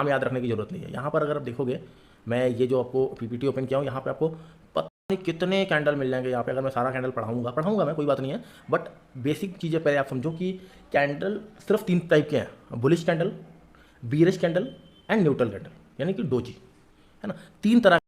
नाम याद रखने की ज़रूरत नहीं है। यहाँ पर अगर आप देखोगे, मैं ये जो आपको पीपीटी ओपन किया हूँ, यहाँ पे आपको पता नहीं कितने कैंडल मिल जाएंगे। यहाँ पे अगर मैं सारा कैंडल पढ़ाऊंगा मैं, कोई बात नहीं है, बट बेसिक चीज़ें पहले आप समझो कि कैंडल सिर्फ 3 टाइप के हैं: bullish candle, bearish candle and neutral candle, यानी कि डोजी, है ना। 3 तरह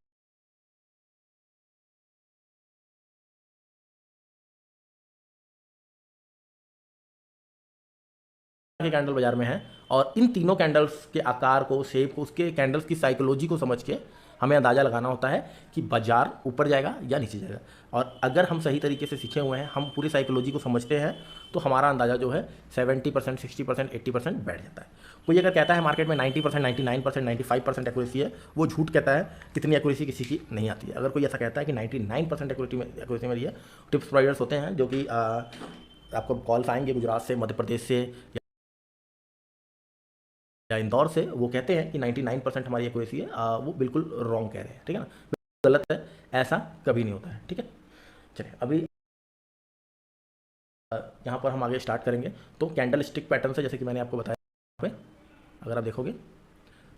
के कैंडल बाजार में हैं, और इन तीनों कैंडल्स के आकार को, शेप को, उसके कैंडल्स की साइकोलॉजी को समझ के हमें अंदाज़ा लगाना होता है कि बाजार ऊपर जाएगा या नीचे जाएगा। और अगर हम सही तरीके से सीखे हुए हैं, हम पूरी साइकोलॉजी को समझते हैं, तो हमारा अंदाज़ा जो है 70%, 60%, 80% बैठ जाता है। कोई अगर कहता है मार्केट में 90%, 99%, 95% एक्यूरेसी है, वो झूठ कहता है। कितनी एक्यूरेसी किसी की नहीं आती है। अगर कोई ऐसा कहता है कि 99% एक्यूरेसी मेरी है, टिप्स प्रोवाइडर्स होते हैं जो कि आपको कॉल्स आएंगे गुजरात से, मध्य प्रदेश से या इंदौर से, वो कहते हैं कि 99% हमारी एक्यूरेसी है, वो बिल्कुल रॉन्ग कह रहे हैं, ठीक है ना, गलत है, ऐसा कभी नहीं होता है, ठीक है। चलिए अभी यहाँ पर हम आगे स्टार्ट करेंगे। तो कैंडल स्टिक पैटर्न से, जैसे कि मैंने आपको बताया, यहाँ पे अगर आप देखोगे,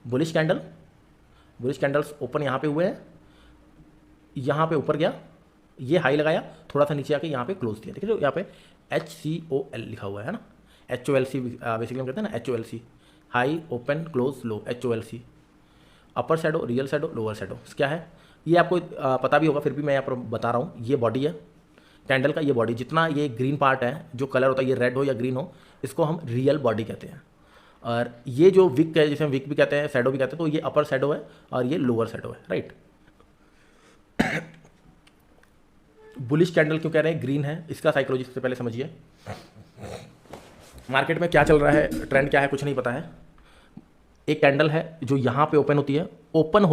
bullish candle, bullish candles open यहाँ पे हुए हैं, यहाँ पे ऊपर गया, ये हाई लगाया, थोड़ा सा नीचे आके यहाँ पे क्लोज किया। देखिए यहाँ पे HCOL लिखा हुआ है ना, HOLC बेसिकली हम कहते हैं ना, HOLC, high open close low, HOLC। Upper shadow, real shadow, lower shadow क्या है ये आपको पता भी होगा, फिर भी मैं यहाँ पर बता रहा हूँ। ये बॉडी है कैंडल का, ये बॉडी, जितना ये ग्रीन पार्ट है, जो कलर होता है, ये रेड हो या ग्रीन हो, इसको हम रियल बॉडी कहते हैं। और ये जो विक है, जिसे हम विक भी कहते हैं, शेडो भी कहते हैं, तो ये अपर शेडो है और ये लोअर शेडो है, राइट। बुलिश कैंडल क्यों कह रहे हैं ग्रीन है, इसका साइकोलॉजी सबसे पहले समझिए। मार्केट में क्या चल रहा है, ट्रेंड क्या है, कुछ नहीं पता है। एक कैंडल है जो यहाँ पे ओपन होती है, ओपन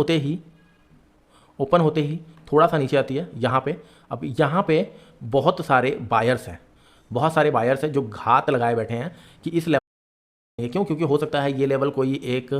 होते ही थोड़ा सा नीचे आती है यहाँ पे। अब यहाँ पे बहुत सारे बायर्स हैं जो घात लगाए बैठे हैं कि इस लेवल, क्यों, क्योंकि हो सकता है ये लेवल कोई एक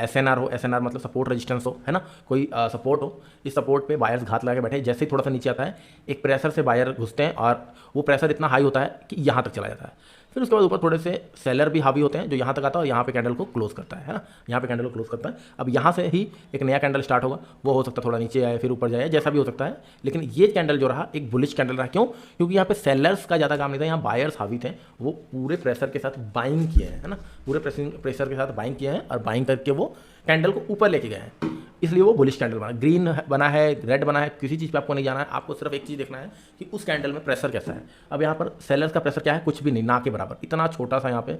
SNR हो, SNR मतलब सपोर्ट रेजिस्टेंस हो, है ना, कोई सपोर्ट हो। इस सपोर्ट पे बायर्स घात लगा के बैठे, जैसे ही थोड़ा सा नीचे आता है, एक प्रेशर से बायर घुसते हैं और वो प्रेशर इतना हाई होता है कि यहाँ तक चला जाता है। फिर उसके बाद ऊपर थोड़े से सेलर भी हावी होते हैं, जो यहाँ तक आता है और यहाँ पे कैंडल को क्लोज करता है ना, यहाँ पे कैंडल को क्लोज करता है। अब यहाँ से ही एक नया कैंडल स्टार्ट होगा, वो हो सकता है थोड़ा नीचे आए फिर ऊपर जाए, जैसा भी हो सकता है। लेकिन ये कैंडल जो रहा एक बुलिश कैंडल रहा, क्यों, क्योंकि यहाँ पे सेलर्स का ज़्यादा काम नहीं था, यहाँ बायर्स हावी थे, वो पूरे प्रेशर के साथ बाइंग किए हैं, है ना, पूरे प्रेशर के साथ बाइंग किए हैं और बाइंग करके वो कैंडल को ऊपर लेके गए हैं, इसलिए वो बुलिश कैंडल बना। ग्रीन बना है, रेड बना है, किसी चीज़ पे आपको नहीं जाना है, आपको सिर्फ एक चीज़ देखना है कि उस कैंडल में प्रेशर कैसा है। अब यहाँ पर सेलर्स का प्रेशर क्या है, कुछ भी नहीं, ना के बराबर, इतना छोटा सा यहाँ पे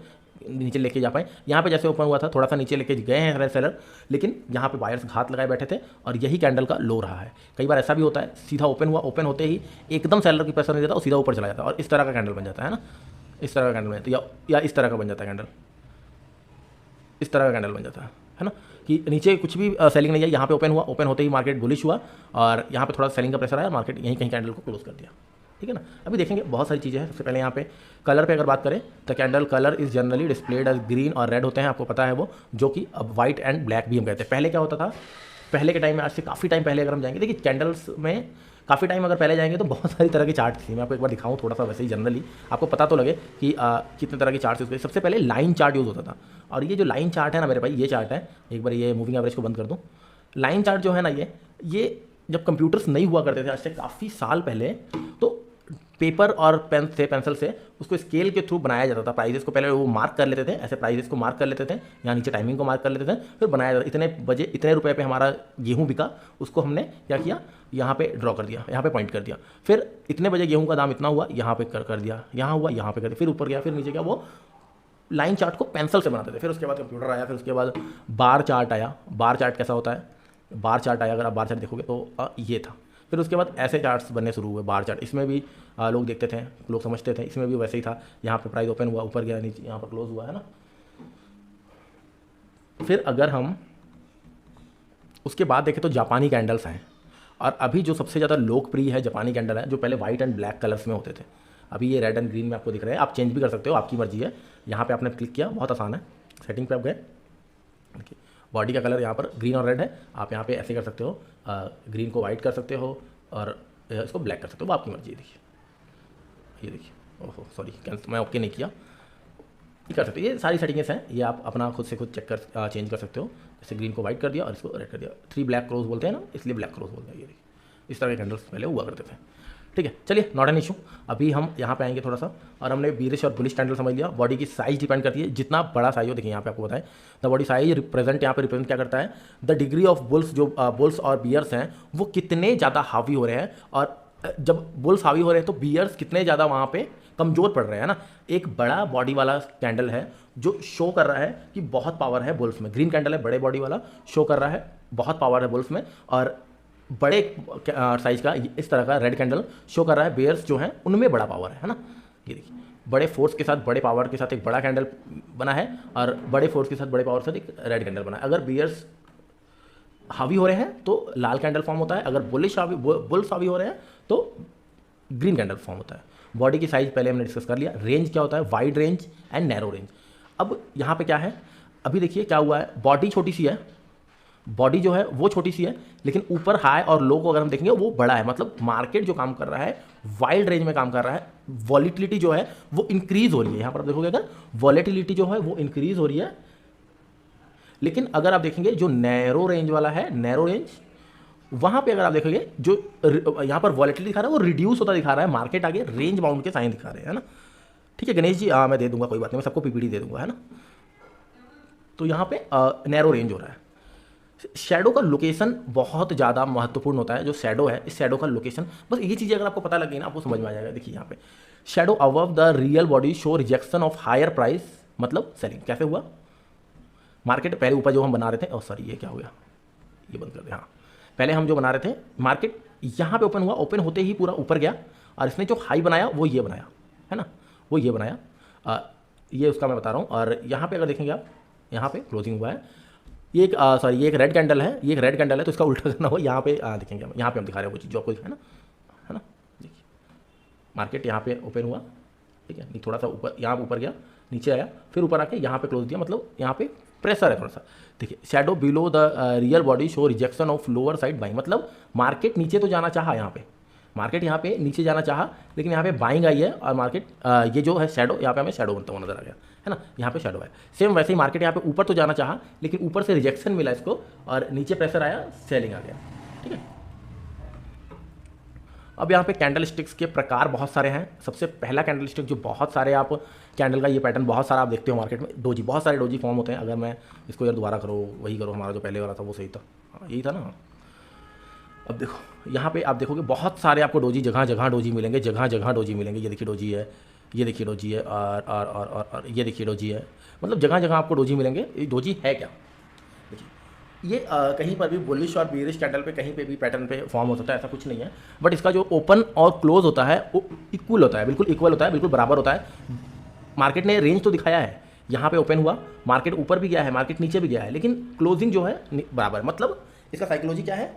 नीचे लेके जा पाए। यहाँ पे जैसे ओपन हुआ था, थोड़ा सा नीचे लेके गए हैं सेलर, लेकिन यहाँ पे बायर्स घात लगाए बैठे थे और यही कैंडल का लो रहा है। कई बार ऐसा भी होता है, सीधा ओपन हुआ, ओपन होते ही एकदम सेलर की प्रेशर नहीं देता और सीधा ऊपर चला जाता है और इस तरह का कैंडल बन जाता है ना, इस तरह का कैंडल बन जाता है, या इस तरह का बन जाता है कैंडल, इस तरह का कैंडल बन जाता है ना, कि नीचे कुछ भी सेलिंग नहीं है, यहाँ पे ओपन हुआ, ओपन होते ही मार्केट बुलिश हुआ और यहाँ पे थोड़ा सेलिंग का प्रेशर आया, मार्केट यहीं कहीं कैंडल को क्लोज कर दिया, ठीक है ना। अभी देखेंगे बहुत सारी चीज़ें हैं। सबसे पहले यहाँ पे कलर पे अगर बात करें तो candle colour is generally displayed as green और रेड होते हैं, आपको पता है वो, जो कि अब वाइट एंड ब्लैक भी हम कहते हैं। पहले क्या होता था, पहले के टाइम में, आज से काफ़ी टाइम पहले अगर हम जाएंगे, देखिए कैंडल्स में काफ़ी टाइम अगर पहले जाएंगे तो बहुत सारी तरह की चार्ट थी। मैं आपको एक बार दिखाऊं थोड़ा सा, वैसे ही जनरली आपको पता तो लगे कि कितने तरह की चार्ट यूज़ करें। सबसे पहले लाइन चार्ट यूज़ होता था, और ये जो लाइन चार्ट है ना मेरे भाई, ये चार्ट है, एक बार ये मूविंग एवरेज को बंद कर दूँ। लाइन चार्ट जो है ना, ये जब कंप्यूटर्स नहीं हुआ करते थे, आज से काफ़ी साल पहले, तो पेपर और पेन से, पेंसिल से उसको स्केल के थ्रू बनाया जाता था। प्राइजेस को पहले वो मार्क कर लेते थे, ऐसे प्राइजेस को मार्क कर लेते थे, यहाँ नीचे टाइमिंग को मार्क कर लेते थे, फिर बनाया जाता। इतने बजे इतने रुपए पे हमारा गेहूं बिका, उसको हमने क्या किया, यहाँ पे ड्रॉ कर दिया, यहाँ पे पॉइंट कर दिया। फिर इतने बजे गेहूं का दाम इतना हुआ, यहाँ पे कर दिया, यहाँ हुआ, यहाँ पे कर दिया, फिर ऊपर गया, फिर नीचे गया। वो लाइन चार्ट को पेंसिल से बनाते थे। फिर उसके बाद कंप्यूटर आया, फिर उसके बाद बार चार्ट आया। बार चार्ट कैसा होता है, बार चार्ट आया, अगर आप बार चार्ट देखोगे तो ये था। फिर उसके बाद ऐसे चार्ट्स बनने शुरू हुए, बार चार्ट, इसमें भी लोग देखते थे, लोग समझते थे, इसमें भी वैसे ही था, यहाँ पे प्राइस ओपन हुआ, ऊपर गया, नीचे यहाँ पर क्लोज हुआ, है ना। फिर अगर हम उसके बाद देखें तो जापानी कैंडल्स हैं, और अभी जो सबसे ज़्यादा लोकप्रिय है जापानी कैंडल है, जो पहले वाइट एंड ब्लैक कलर्स में होते थे, अभी ये रेड एंड ग्रीन में आपको दिख रहे हैं। आप चेंज भी कर सकते हो, आपकी मर्जी है। यहाँ पे आपने क्लिक किया, बहुत आसान है, सेटिंग पे आप गए, देखिए बॉडी का कलर यहाँ पर ग्रीन और रेड है, आप यहाँ पे ऐसे कर सकते हो, ग्रीन को वाइट कर सकते हो और इसको ब्लैक कर सकते हो, वो आपकी मर्जी है। देखिए ये देखिए, ओहो सॉरी, मैं ओके नहीं किया, ये कर सकते हो। ये सारी सेटिंग्स हैं, ये आप अपना खुद से खुद चेंज कर सकते हो। जैसे ग्रीन को वाइट कर दिया और इसको रेड कर दिया। 3 ब्लैक क्रॉस बोलते हैं ना, इसलिए ब्लैक क्रॉस बोलते हैं। ये देखिए इस तरह के कैंडल्स पहले हुआ करते थे। ठीक है, चलिए नॉट एन इशू। अभी हम यहाँ पे आएंगे थोड़ा सा, और हमने बीरिश और बुलिश कैंडल समझ लिया। बॉडी की साइज डिपेंड करती है, जितना बड़ा साइज हो, देखिए यहाँ पे आपको बताएं द बॉडी साइज रिप्रेजेंट, यहाँ पे रिप्रेजेंट क्या करता है, द डिग्री ऑफ बुल्स, जो बुल्स और बियर्स हैं वो कितने ज़्यादा हावी हो रहे हैं, और जब बुल्स हावी हो रहे हैं तो बियर्स कितने ज़्यादा वहाँ पे कमज़ोर पड़ रहे हैं ना। एक बड़ा बॉडी वाला कैंडल है जो शो कर रहा है कि बहुत पावर है बुल्स में। ग्रीन कैंडल है बड़े बॉडी वाला, शो कर रहा है बहुत पावर है बुल्स में। और बड़े साइज का इस तरह का रेड कैंडल शो कर रहा है बेयर्स जो हैं उनमें बड़ा पावर है ना। ये देखिए बड़े फोर्स के साथ, बड़े पावर के साथ एक बड़ा कैंडल बना है, और बड़े फोर्स के साथ, बड़े पावर के साथ एक रेड कैंडल बना है। अगर बेयर्स हावी हो रहे हैं तो लाल कैंडल फॉर्म होता है, अगर बुलिश हावी हो रहे हैं तो ग्रीन कैंडल फॉर्म होता है। बॉडी की साइज पहले हमने डिस्कस कर लिया। रेंज क्या होता है, wide range and narrow range. अब यहाँ पे क्या है, अभी देखिए क्या हुआ है, बॉडी छोटी सी है, बॉडी जो है वो छोटी सी है, लेकिन ऊपर हाई और लो को अगर हम देखेंगे वो बड़ा है। मतलब मार्केट जो काम कर रहा है वाइड रेंज में काम कर रहा है। वॉलीटिलिटी जो है वो इंक्रीज हो रही है। यहाँ पर आप देखोगे अगर वॉलीटिलिटी जो है वो इंक्रीज हो रही है, लेकिन अगर आप देखेंगे जो नैरो रेंज वाला है, नैरो रेंज, वहाँ पे अगर आप देखोगे जो यहाँ पर वॉलेटिलिटी दिखा रहा है वो रिड्यूस होता दिखा रहा है। मार्केट आगे रेंज बाउंड के साइन दिखा रहे हैं ना। ठीक है गणेश जी, मैं दे दूंगा, कोई बात नहीं, मैं सबको पीपीटी दे दूंगा, है ना। तो यहाँ पे नैरो रेंज हो रहा है। शैडो का लोकेशन बहुत ज़्यादा महत्वपूर्ण होता है। जो शैडो है, इस शैडो का लोकेशन, बस ये चीज़ें अगर आपको पता लग गई ना आपको समझ में आ जाएगा। देखिए यहाँ पे shadow above the real body show rejection of higher price, मतलब सेलिंग। कैसे हुआ, मार्केट पहले ऊपर जो हम बना रहे थे, सॉरी ये क्या हो गया, ये बंद कर दे। हाँ, पहले हम जो बना रहे थे, मार्केट यहाँ पे ओपन हुआ, ओपन होते ही पूरा ऊपर गया, और इसने जो हाई बनाया वो ये बनाया, है ना, वो ये बनाया। ये उसका मैं बता रहा हूँ। और यहाँ पे अगर देखेंगे आप, यहाँ पे क्लोजिंग हुआ है, ये एक सॉरी ये एक रेड कैंडल है, ये एक रेड कैंडल है, तो इसका उल्टा करना हो। यहाँ पे देखेंगे हम, यहाँ पे हम दिखा रहे हैं वो चीज़ जो आपको है ना, है ना। देखिए मार्केट यहाँ पे ओपन हुआ, ठीक है, नहीं थोड़ा सा ऊपर, यहाँ ऊपर गया, नीचे आया, फिर ऊपर आके यहाँ पे क्लोज दिया, मतलब यहाँ पे प्रेशर है थोड़ा सा। देखिए shadow below the real body show rejection of lower side buying, मतलब मार्केट नीचे तो जाना चाहा, यहाँ पे मार्केट यहाँ पे नीचे जाना चाहा, लेकिन यहाँ पे बाइंग आई है, और मार्केट ये जो है शैडो, यहाँ पे हमें शैडो बनता हुआ नजर आ गया, है ना। यहाँ पे शैडो है। सेम वैसे ही मार्केट यहाँ पे ऊपर तो जाना चाहा, लेकिन ऊपर से रिजेक्शन मिला इसको, और नीचे प्रेशर आया, सेलिंग आ गया। ठीक है, अब यहाँ पे कैंडल स्टिक्स के प्रकार बहुत सारे हैं। सबसे पहला कैंडल स्टिक जो बहुत सारे आप कैंडल का ये पैटर्न बहुत सारा आप देखते हो मार्केट में, डोजी, बहुत सारे डोजी फॉर्म होते हैं। अगर मैं इसको यार दोबारा करो, वही करो, हमारा जो पहले वाला था वो सही था, हाँ यही था ना। अब देखो यहाँ पे आप देखोगे बहुत सारे आपको डोजी, जगह जगह डोजी मिलेंगे, जगह जगह डोजी मिलेंगे। ये देखिए डोजी है, ये देखिए डोजी है, और ये देखिए डोजी है, मतलब जगह जगह आपको डोजी मिलेंगे। ये डोजी है क्या, देखिए ये कहीं पर भी बुलिश और बेयरिश कैंडल पे कहीं पे भी पैटर्न पे फॉर्म हो सकता है, ऐसा कुछ नहीं है। बट इसका जो ओपन और क्लोज होता है वो इक्वल होता है, बिल्कुल इक्वल होता है, बिल्कुल बराबर होता है। मार्केट ने रेंज तो दिखाया है, यहाँ पे ओपन हुआ, मार्केट ऊपर भी गया है, मार्केट नीचे भी गया है, लेकिन क्लोजिंग जो है बराबर। मतलब इसका साइकोलॉजी क्या है,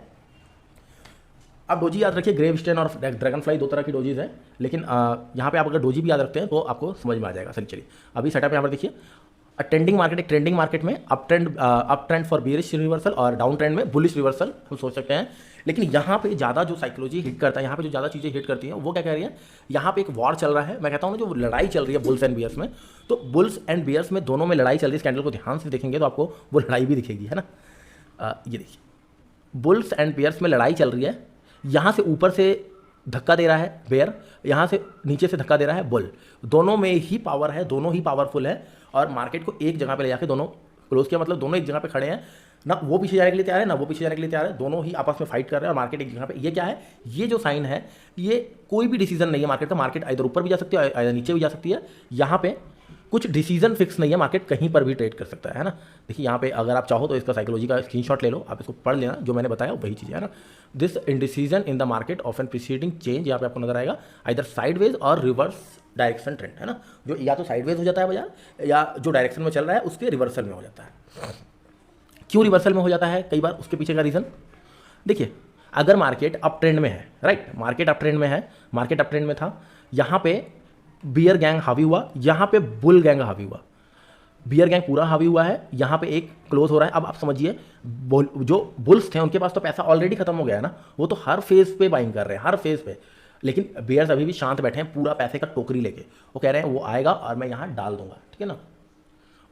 आप डोजी याद रखिए, ग्रेव स्टेन और ड्रैगन फ्लाई, दो तरह की डोजीज है, लेकिन यहाँ पे आप अगर डोजी भी याद रखते हैं तो आपको समझ में आ जाएगा। चलिए अभी सेटअप यहाँ पर देखिए, ट्रेंडिंग मार्केट, एक ट्रेंडिंग मार्केट में up trend for bearish reversal और डाउन ट्रेंड में बुलिश रिवर्सल हम सोच सकते हैं। लेकिन यहाँ पे ज़्यादा जो साइकोलॉजी हिट करता है, यहाँ पे जो ज़्यादा चीज़ें हिट करती हैं वो क्या कह रही है, यहाँ पे एक वॉर चल रहा है। मैं कहता हूँ ना, जो लड़ाई चल रही है बुल्स एंड बियर्स में, तो बुल्स एंड बियर्स में दोनों में लड़ाई चल रही है। इस कैंडल को ध्यान से देखेंगे तो आपको वो लड़ाई भी दिखेगी, है ना। ये देखिए बुल्स एंड बियर्स में लड़ाई चल रही है। यहाँ से ऊपर से धक्का दे रहा है बेयर, यहाँ से नीचे से धक्का दे रहा है बुल। दोनों में ही पावर है, दोनों ही पावरफुल है, और मार्केट को एक जगह पे ले जाके दोनों क्लोज किया। मतलब दोनों एक जगह पे खड़े हैं, ना वो पीछे जाने के लिए तैयार है, ना वो पीछे जाने के लिए तैयार है, दोनों ही आपस में फाइट कर रहे हैं और मार्केट एक जगह पे। ये क्या है, ये जो साइन है, ये कोई भी डिसीजन नहीं है मार्केट का। मार्केट इधर ऊपर भी जा सकती है, इधर नीचे भी जा सकती है। यहाँ पे कुछ डिसीजन फिक्स नहीं है, मार्केट कहीं पर भी ट्रेड कर सकता है ना। देखिए यहाँ पे अगर आप चाहो तो इसका साइकोलॉजी का स्क्रीनशॉट ले लो, आप इसको पढ़ लेना, जो मैंने बताया वही चीज़ है ना। This indecision in the market of an preceding change, यहाँ पे आपको नजर आएगा, आइदर साइडवेज और रिवर्स डायरेक्शन ट्रेंड, है ना। जो या तो साइडवेज हो जाता है बाजार, या जो डायरेक्शन में चल रहा है उसके रिवर्सल में हो जाता है। क्यों रिवर्सल में हो जाता है कई बार, उसके पीछे का रीज़न देखिए। अगर मार्केट अप ट्रेंड में है, राइट, मार्केट अप ट्रेंड में है, मार्केट अप ट्रेंड में था, यहाँ पे बियर गैंग हावी हुआ, यहाँ पे बुल गैंग हावी हुआ, बियर गैंग पूरा हावी हुआ है, यहाँ पे एक क्लोज हो रहा है। अब आप समझिए, जो बुल्स थे उनके पास तो पैसा ऑलरेडी खत्म हो गया है ना, वो तो हर फेज पे बाइंग कर रहे हैं, हर फेज पे। लेकिन बियर्स अभी भी शांत बैठे हैं, पूरा पैसे का टोकरी लेके। वो कह रहे हैं वो आएगा और मैं यहाँ डाल दूंगा, ठीक है ना।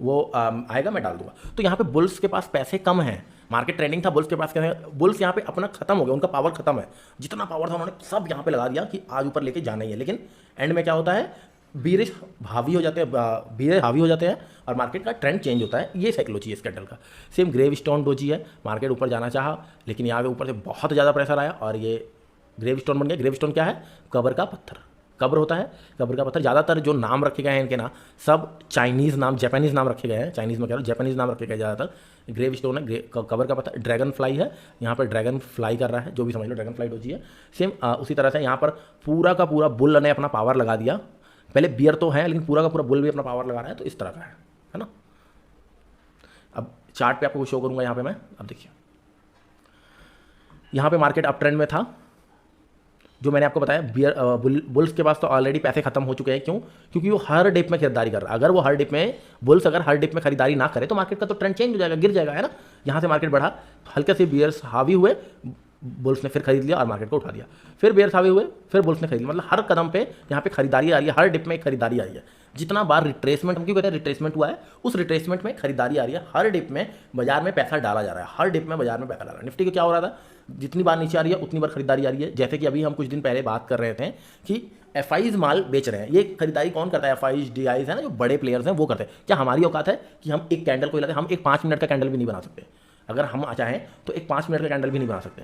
वो आएगा, मैं डाल दूंगा। तो यहाँ पे बुल्स के पास पैसे कम हैं, मार्केट ट्रेंडिंग था, बुल्स के पास कैसे, बुल्स यहाँ पे अपना खत्म हो गया, उनका पावर खत्म है, जितना पावर था उन्होंने सब यहाँ पे लगा दिया कि आज ऊपर लेके जाना ही है। लेकिन एंड में क्या होता है, बीरिश हावी हो जाते हैं, बीरिश हावी हो जाते हैं और मार्केट का ट्रेंड चेंज होता है। ये साइकोलॉजी है इस कैंडल का। सेम ग्रेव स्टोन डोजी है, मार्केट ऊपर जाना चाहा लेकिन यहाँ पे ऊपर से बहुत ज़्यादा प्रेशर आया और ये ग्रेव स्टोन बन गया। ग्रेव स्टोन क्या है, कब्र का पत्थर, कब्र होता है, कब्र का पत्थर। ज़्यादातर जो नाम रखे गए हैं इनके ना सब चाइनीज़ नाम, जापानीज़ नाम रखे गए हैं, चाइनीज़ में कह रहा हूँ, जापानीज़ नाम रखे गए ज़्यादातर। ग्रेव स्टोन है, कब्र का पत्थर। ड्रैगन फ्लाई है, यहाँ पर ड्रैगन फ्लाई कर रहा है, जो भी समझ लो ड्रैगन फ्लाई डोजी है। सेम उसी तरह से यहाँ पर पूरा का पूरा बुल ने अपना पावर लगा दिया। पहले बियर तो है लेकिन पूरा का पूरा बुल भी अपना पावर लगा रहा है, तो इस तरह का है ना। अब चार्ट पे आपको शो करूंगा यहाँ पे मैं। अब देखिए यहाँ पे मार्केट अप ट्रेंड में था, जो मैंने आपको बताया बियर बुल्स के पास तो ऑलरेडी पैसे खत्म हो चुके हैं। क्यों? क्योंकि वो हर डिप में खरीदारी कर रहा है। अगर वो हर डिप में बुल्स अगर हर डिप में खरीदारी ना करे तो मार्केट का तो ट्रेंड चेंज हो जाएगा, गिर जाएगा, है ना। यहाँ से मार्केट बढ़ा, हल्के से बियर्स हावी हुए, बुल्स ने फिर खरीद लिया और मार्केट को उठा दिया, फिर बेयर्स हावी हुए, फिर बुल्स ने खरीद लिया। मतलब हर कदम पे यहाँ पे खरीदारी आ रही है, हर डिप में खरीदारी आ रही है। जितना बार रिट्रेसमेंट, हम क्यों कहते हैं रिट्रेसमेंट हुआ है, उस रिट्रेसमेंट में खरीदारी आ रही है। हर डिप में बाजार में पैसा डाला जा रहा है, हर डिप में बाजार में पैसा डाला रहा है। निफ्टी को क्या हो रहा था, जितनी बार नीचे आ रही है उतनी बार खरीदारी आ रही है। जैसे कि अभी हम कुछ दिन पहले बात कर रहे थे कि एफआईज माल बेच रहे हैं। ये खरीदारी कौन करता है, एफआईज डीआईज है ना, जो बड़े प्लेयर्स हैं वो करते हैं। क्या हमारी औकात है कि हम एक कैंडल को हिलाते हैं? हम एक 5 मिनट का कैंडल भी नहीं बना सकते। अगर हम चाहें तो एक 5 मिनट का कैंडल भी नहीं बना सकते,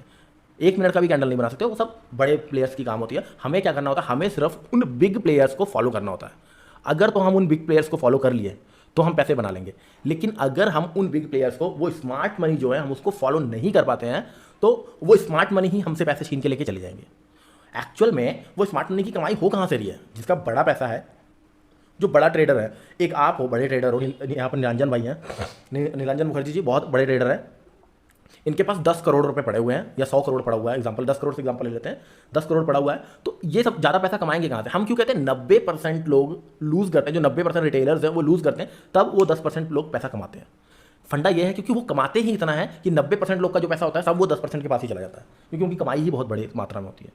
1 मिनट का भी कैंडल नहीं बना सकते। वो सब बड़े प्लेयर्स की काम होती है। हमें क्या करना होता है, हमें सिर्फ उन बिग प्लेयर्स को फॉलो करना होता है। अगर तो हम उन बिग प्लेयर्स को फॉलो कर लिए तो हम पैसे बना लेंगे। लेकिन अगर हम उन बिग प्लेयर्स को, वो स्मार्ट मनी जो है, हम उसको फॉलो नहीं कर पाते हैं तो वो स्मार्ट मनी ही हमसे पैसे छीन के लेके चले जाएंगे। एक्चुअल में वो स्मार्ट मनी की कमाई हो कहाँ से रही है, जिसका बड़ा पैसा है, जो बड़ा ट्रेडर है। एक आप हो, बड़े ट्रेडर हो, यहाँ पर निरंजन भाई हैं, निरंजन मुखर्जी जी बहुत बड़े ट्रेडर हैं। इनके पास 10 करोड़ रुपए पड़े हुए हैं या 100 करोड़ पड़ा हुआ है, एग्जांपल 10 करोड़ से एग्जांपल ले लेते हैं, 10 करोड़ पड़ा हुआ है। तो ये सब ज़्यादा पैसा कमाएंगे कहाँ से? हम क्यों कहते हैं 90% लोग लूज़ करते हैं, जो 90% रिटेलर्स हैं वो लूज़ करते हैं, तब वो 10% लोग पैसा कमाते हैं। फंडा ये है क्योंकि वो कमाते ही इतना है कि 90% लोग का जो पैसा होता है सब वो 10% के पास ही चला जाता है, क्योंकि उनकी कमाई ही बहुत बड़ी मात्रा में होती है।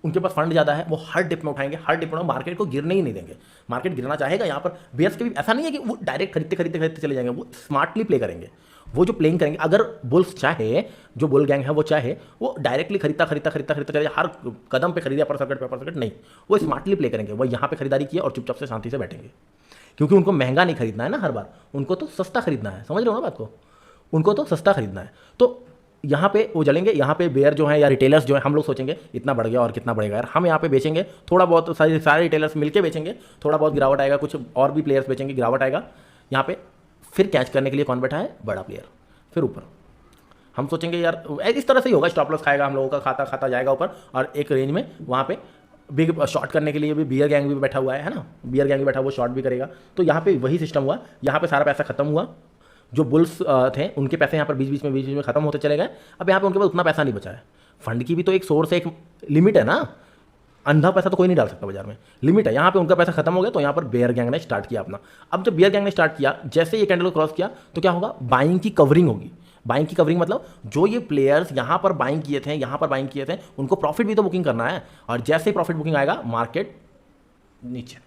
उनके पास फंड ज़्यादा है, वो हर डिप में उठाएंगे, हर डिप में मार्केट को गिरने ही नहीं देंगे। मार्केट गिरना चाहेगा, यहाँ पर बेयर्स के भी ऐसा नहीं है कि वो डायरेक्ट खरीदते खरीदते खरीदते चले जाएंगे, वो स्मार्टली प्ले करेंगे। वो जो प्लेइंग करेंगे, अगर बुल्स चाहे, जो बुल गैंग है वो चाहे, वो डायरेक्टली खरीदता खरीदता खरीदता खरीदता चले, हर कदम पे खरीदे अपर सर्किट नहीं, वो स्मार्टली प्ले करेंगे। वो यहाँ पे खरीदारी किया और चुपचाप से शांति से बैठेंगे, क्योंकि उनको महंगा नहीं खरीदना है ना हर बार, उनको तो सस्ता खरीदना है। समझ रहे हो ना बात को, उनको तो सस्ता खरीदना है। तो यहाँ पे वो जलेंगे, यहाँ पे बेयर जो है या रिटेलर्स जो है, हम लोग सोचेंगे इतना बढ़ गया और कितना बढ़ेगा यार, हम यहाँ पे बेचेंगे थोड़ा बहुत, सारे रिटेलर्स मिलकर बेचेंगे, थोड़ा बहुत गिरावट आएगा, कुछ और भी प्लेयर्स बेचेंगे, गिरावट आएगा। यहाँ पे फिर कैच करने के लिए कौन बैठा है, बड़ा प्लेयर, फिर ऊपर हम सोचेंगे यार इस तरह से ही होगा, स्टॉप लॉस खाएगा हम लोगों का, खाता खाता जाएगा ऊपर, और एक रेंज में वहाँ पे बिग शॉर्ट करने के लिए भी बियर गैंग भी बैठा हुआ है ना, बियर गैंग भी बैठा हुआ, शॉर्ट भी करेगा। तो यहाँ पे वही सिस्टम हुआ, यहाँ पे सारा पैसा खत्म हुआ। जो बुल्स थे उनके पैसे यहाँ पर बीच बीच में खत्म होते चले गए। अब यहाँ पे उनके पास उतना पैसा नहीं बचा है। फंड की भी तो एक सोर्स है, एक लिमिट है ना, अंधा पैसा तो कोई नहीं डाल सकता बाजार में, लिमिट है। यहाँ पे उनका पैसा खत्म हो गया, तो यहाँ पर बेयर गैंग ने स्टार्ट किया अपना। अब जब बेयर गैंग ने स्टार्ट किया, जैसे ये कैंडल को क्रॉस किया तो क्या होगा, बाइंग की कवरिंग होगी। बाइंग की कवरिंग मतलब जो ये प्लेयर्स यहाँ पर बाइंग किए थे, यहाँ पर बाइंग किए थे, उनको प्रॉफिट भी तो बुकिंग करना है, और जैसे ही प्रॉफिट बुकिंग आएगा मार्केट नीचे।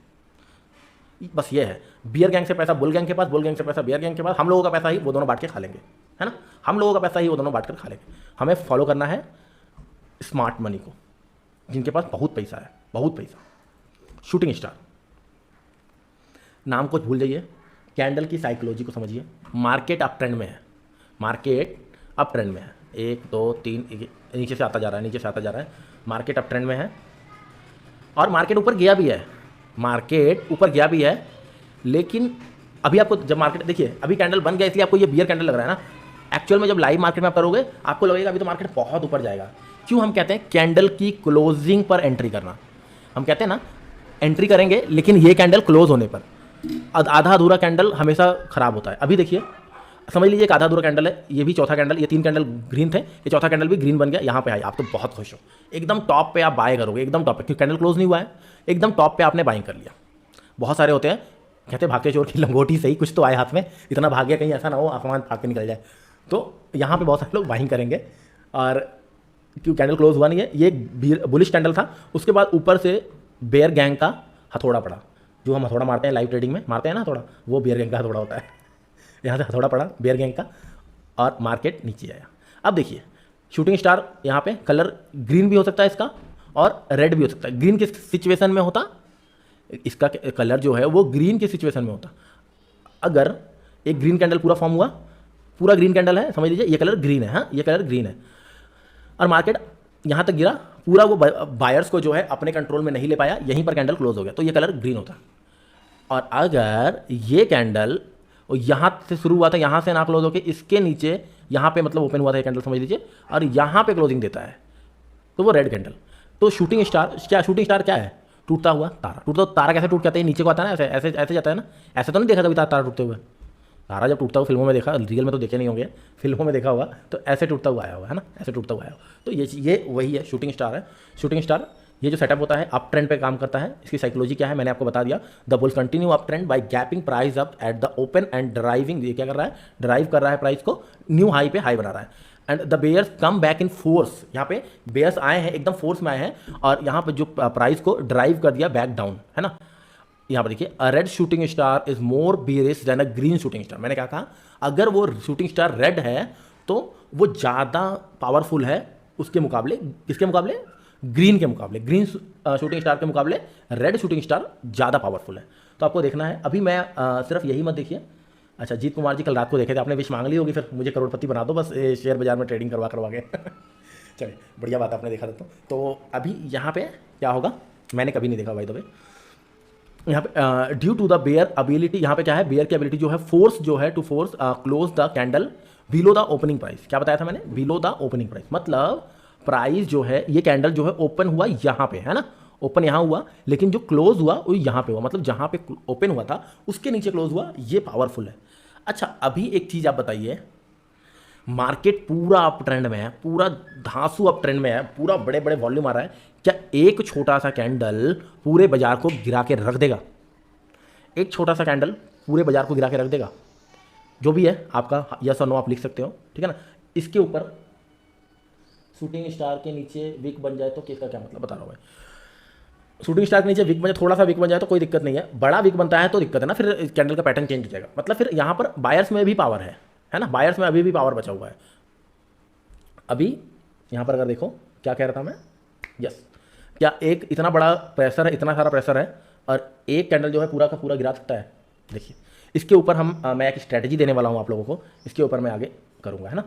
बस ये है, बियर गैंग से पैसा बुल गैंग के पास, बुल गैंग से पैसा बियर गैंग के पास, हम लोगों का पैसा ही वो दोनों बांट के खा लेंगे, है ना। हम लोगों का पैसा ही वो दोनों बांट कर खा लेंगे। हमें फॉलो करना है स्मार्ट मनी को, जिनके पास बहुत पैसा है, बहुत पैसा। शूटिंग स्टार नाम को भूल जाइए, कैंडल की साइकोलॉजी को समझिए। मार्केट अप ट्रेंड में है, मार्केट अप ट्रेंड में है, 1 2 3 नीचे से आता जा रहा है, नीचे से आता जा रहा है, मार्केट अप ट्रेंड में है, और मार्केट ऊपर गया भी है, मार्केट ऊपर गया भी है। लेकिन अभी आपको जब मार्केट देखिए, अभी कैंडल बन गया इसलिए आपको ये बियर कैंडल लग रहा है ना। एक्चुअल में जब लाइव मार्केट में आप करोगे आपको लगेगा अभी तो मार्केट बहुत ऊपर जाएगा। क्यों हम कहते हैं कैंडल की क्लोजिंग पर एंट्री करना, हम कहते हैं ना एंट्री करेंगे, लेकिन ये कैंडल क्लोज होने पर, आधा अधूरा कैंडल हमेशा खराब होता है। अभी देखिए, समझ लीजिए एक आधा अधूरा कैंडल है, ये भी चौथा कैंडल, ये 3 कैंडल ग्रीन थे, ये चौथा कैंडल भी ग्रीन बन गया, यहाँ पे आई, आप तो बहुत खुश हो, एकदम टॉप पे आप बाय करोगे, एकदम टॉप पे, क्योंकि कैंडल क्लोज नहीं हुआ है, एकदम टॉप पे आपने बाइंग कर लिया। बहुत सारे होते हैं, कहते हैं भागते चोर की लंगोटी सही, कुछ तो आए हाथ में, इतना भाग गया कहीं ऐसा ना हो आसमान भाग के निकल जाए। तो यहाँ पे बहुत सारे लोग बाइंग करेंगे, और क्यों कैंडल क्लोज हुआ नहीं है, ये बुलिश कैंडल था, उसके बाद ऊपर से बेयर गैंग का हथौड़ा पड़ा, जो हम हथौड़ा मारते हैं लाइव ट्रेडिंग में, मारते हैं ना हथौड़ा, वो बेयर गैंग का हथौड़ा होता है। यहाँ से हथौड़ा पड़ा बेयर गैंग का और मार्केट नीचे आया। अब देखिए शूटिंग स्टार यहाँ पे कलर ग्रीन भी हो सकता है इसका और रेड भी हो सकता है। ग्रीन किस सिचुएशन में होता, इसका कलर जो है वो ग्रीन की सिचुएशन में होता। अगर एक ग्रीन कैंडल पूरा फॉर्म हुआ, पूरा ग्रीन कैंडल है, समझ लीजिए ये कलर ग्रीन है, हाँ ये कलर ग्रीन है, और मार्केट यहाँ तक गिरा पूरा, वो बायर्स को जो है अपने कंट्रोल में नहीं ले पाया, यहीं पर कैंडल क्लोज हो गया, तो ये कलर ग्रीन होता। और अगर ये कैंडल यहाँ से शुरू हुआ था, यहाँ से ना क्लोज होकर इसके नीचे यहाँ पे मतलब ओपन हुआ था ये कैंडल समझ लीजिए, और यहाँ पे क्लोजिंग देता है, तो वो रेड कैंडल। तो शूटिंग स्टार क्या, शूटिंग स्टार क्या है, टूटता हुआ तारा। टूटता तारा कैसे टूट जाता है, नीचे को आता है ना, ऐसे ऐसे ऐसे जाता है ना, ऐसे तो नहीं देखा कभी तारा टूटते हुए। तारा जब टूटता हुआ फिल्मों में देखा, रियल में तो देखे नहीं होंगे, फिल्मों में देखा हुआ, तो ऐसे टूटता हुआ आया हुआ है ना, ऐसे टूटता हुआ आया हुआ। तो ये वही है, शूटिंग स्टार है। शूटिंग स्टार ये जो सेटअप होता है अप ट्रेंड पे काम करता है। इसकी साइकोलॉजी क्या है मैंने आपको बता दिया। The bulls continue up trend by gapping price up at the open and driving, ये क्या कर रहा है, ड्राइव कर रहा है प्राइस को, न्यू हाई पे हाई बना रहा है। And the bears come back in force, यहाँ पे बेयर्स आए हैं एकदम फोर्स में आए हैं, और यहाँ पे जो प्राइस को ड्राइव कर दिया बैक डाउन, है ना। यहाँ पर देखिए a red shooting star is more bearish than a green shooting star. मैंने क्या कहा, अगर वो शूटिंग स्टार रेड है तो वो ज़्यादा पावरफुल है उसके मुकाबले, किसके मुकाबले, ग्रीन के मुकाबले। ग्रीन शूटिंग स्टार के मुकाबले रेड शूटिंग स्टार ज़्यादा पावरफुल है। तो आपको देखना है। अभी मैं सिर्फ यही मत देखिए। अच्छा जीत कुमार जी कल रात को देखे थे आपने, विश मांग ली होगी, फिर मुझे करोड़पति बना दो बस शेयर बाजार में ट्रेडिंग करवा के चलिए बढ़िया बात आपने देखा था। तो अभी यहाँ पे क्या होगा, मैंने कभी नहीं देखा भाई। तो भाई यहाँ पे due to the bear ability, यहाँ पे क्या है, बेयर की एबिलिटी जो है, फोर्स जो है to force close the candle below the opening price. क्या बताया था मैंने, बिलो द ओपनिंग प्राइस, मतलब प्राइस जो है, ये कैंडल जो है ओपन हुआ यहाँ पे, है ना, ओपन यहाँ हुआ, लेकिन जो क्लोज हुआ वो यहाँ पे हुआ, मतलब जहाँ पे ओपन हुआ था उसके नीचे क्लोज हुआ, ये पावरफुल है। अच्छा अभी एक चीज़ आप बताइए, मार्केट पूरा अप ट्रेंड में है, पूरा धांसू अप ट्रेंड में है, पूरा बड़े बड़े वॉल्यूम आ रहा है, क्या एक छोटा सा कैंडल पूरे बाजार को गिरा के रख देगा? एक छोटा सा कैंडल पूरे बाजार को गिरा के रख देगा? जो भी है आपका यस और नो आप लिख सकते हो, ठीक है ना। इसके ऊपर शूटिंग स्टार के नीचे विक बन जाए तो किसका क्या मतलब बता रहा हूँ भाई। शूटिंग स्टार के नीचे विक बन जाए, थोड़ा सा विक बन जाए तो कोई दिक्कत नहीं है, बड़ा विक बनता है तो दिक्कत है ना, फिर कैंडल का पैटर्न चेंज हो जाएगा। मतलब फिर यहाँ पर बायर्स में भी पावर है ना, बायर्स में अभी भी पावर बचा हुआ है। अभी यहाँ पर अगर देखो क्या कह रहा था मैं, यस, क्या एक इतना बड़ा प्रेशर है, इतना सारा प्रेशर है, और एक कैंडल जो है पूरा का पूरा गिरा सकता है? देखिए इसके ऊपर मैं एक स्ट्रैटेजी देने वाला हूँ आप लोगों को, इसके ऊपर मैं आगे करूँगा, है ना।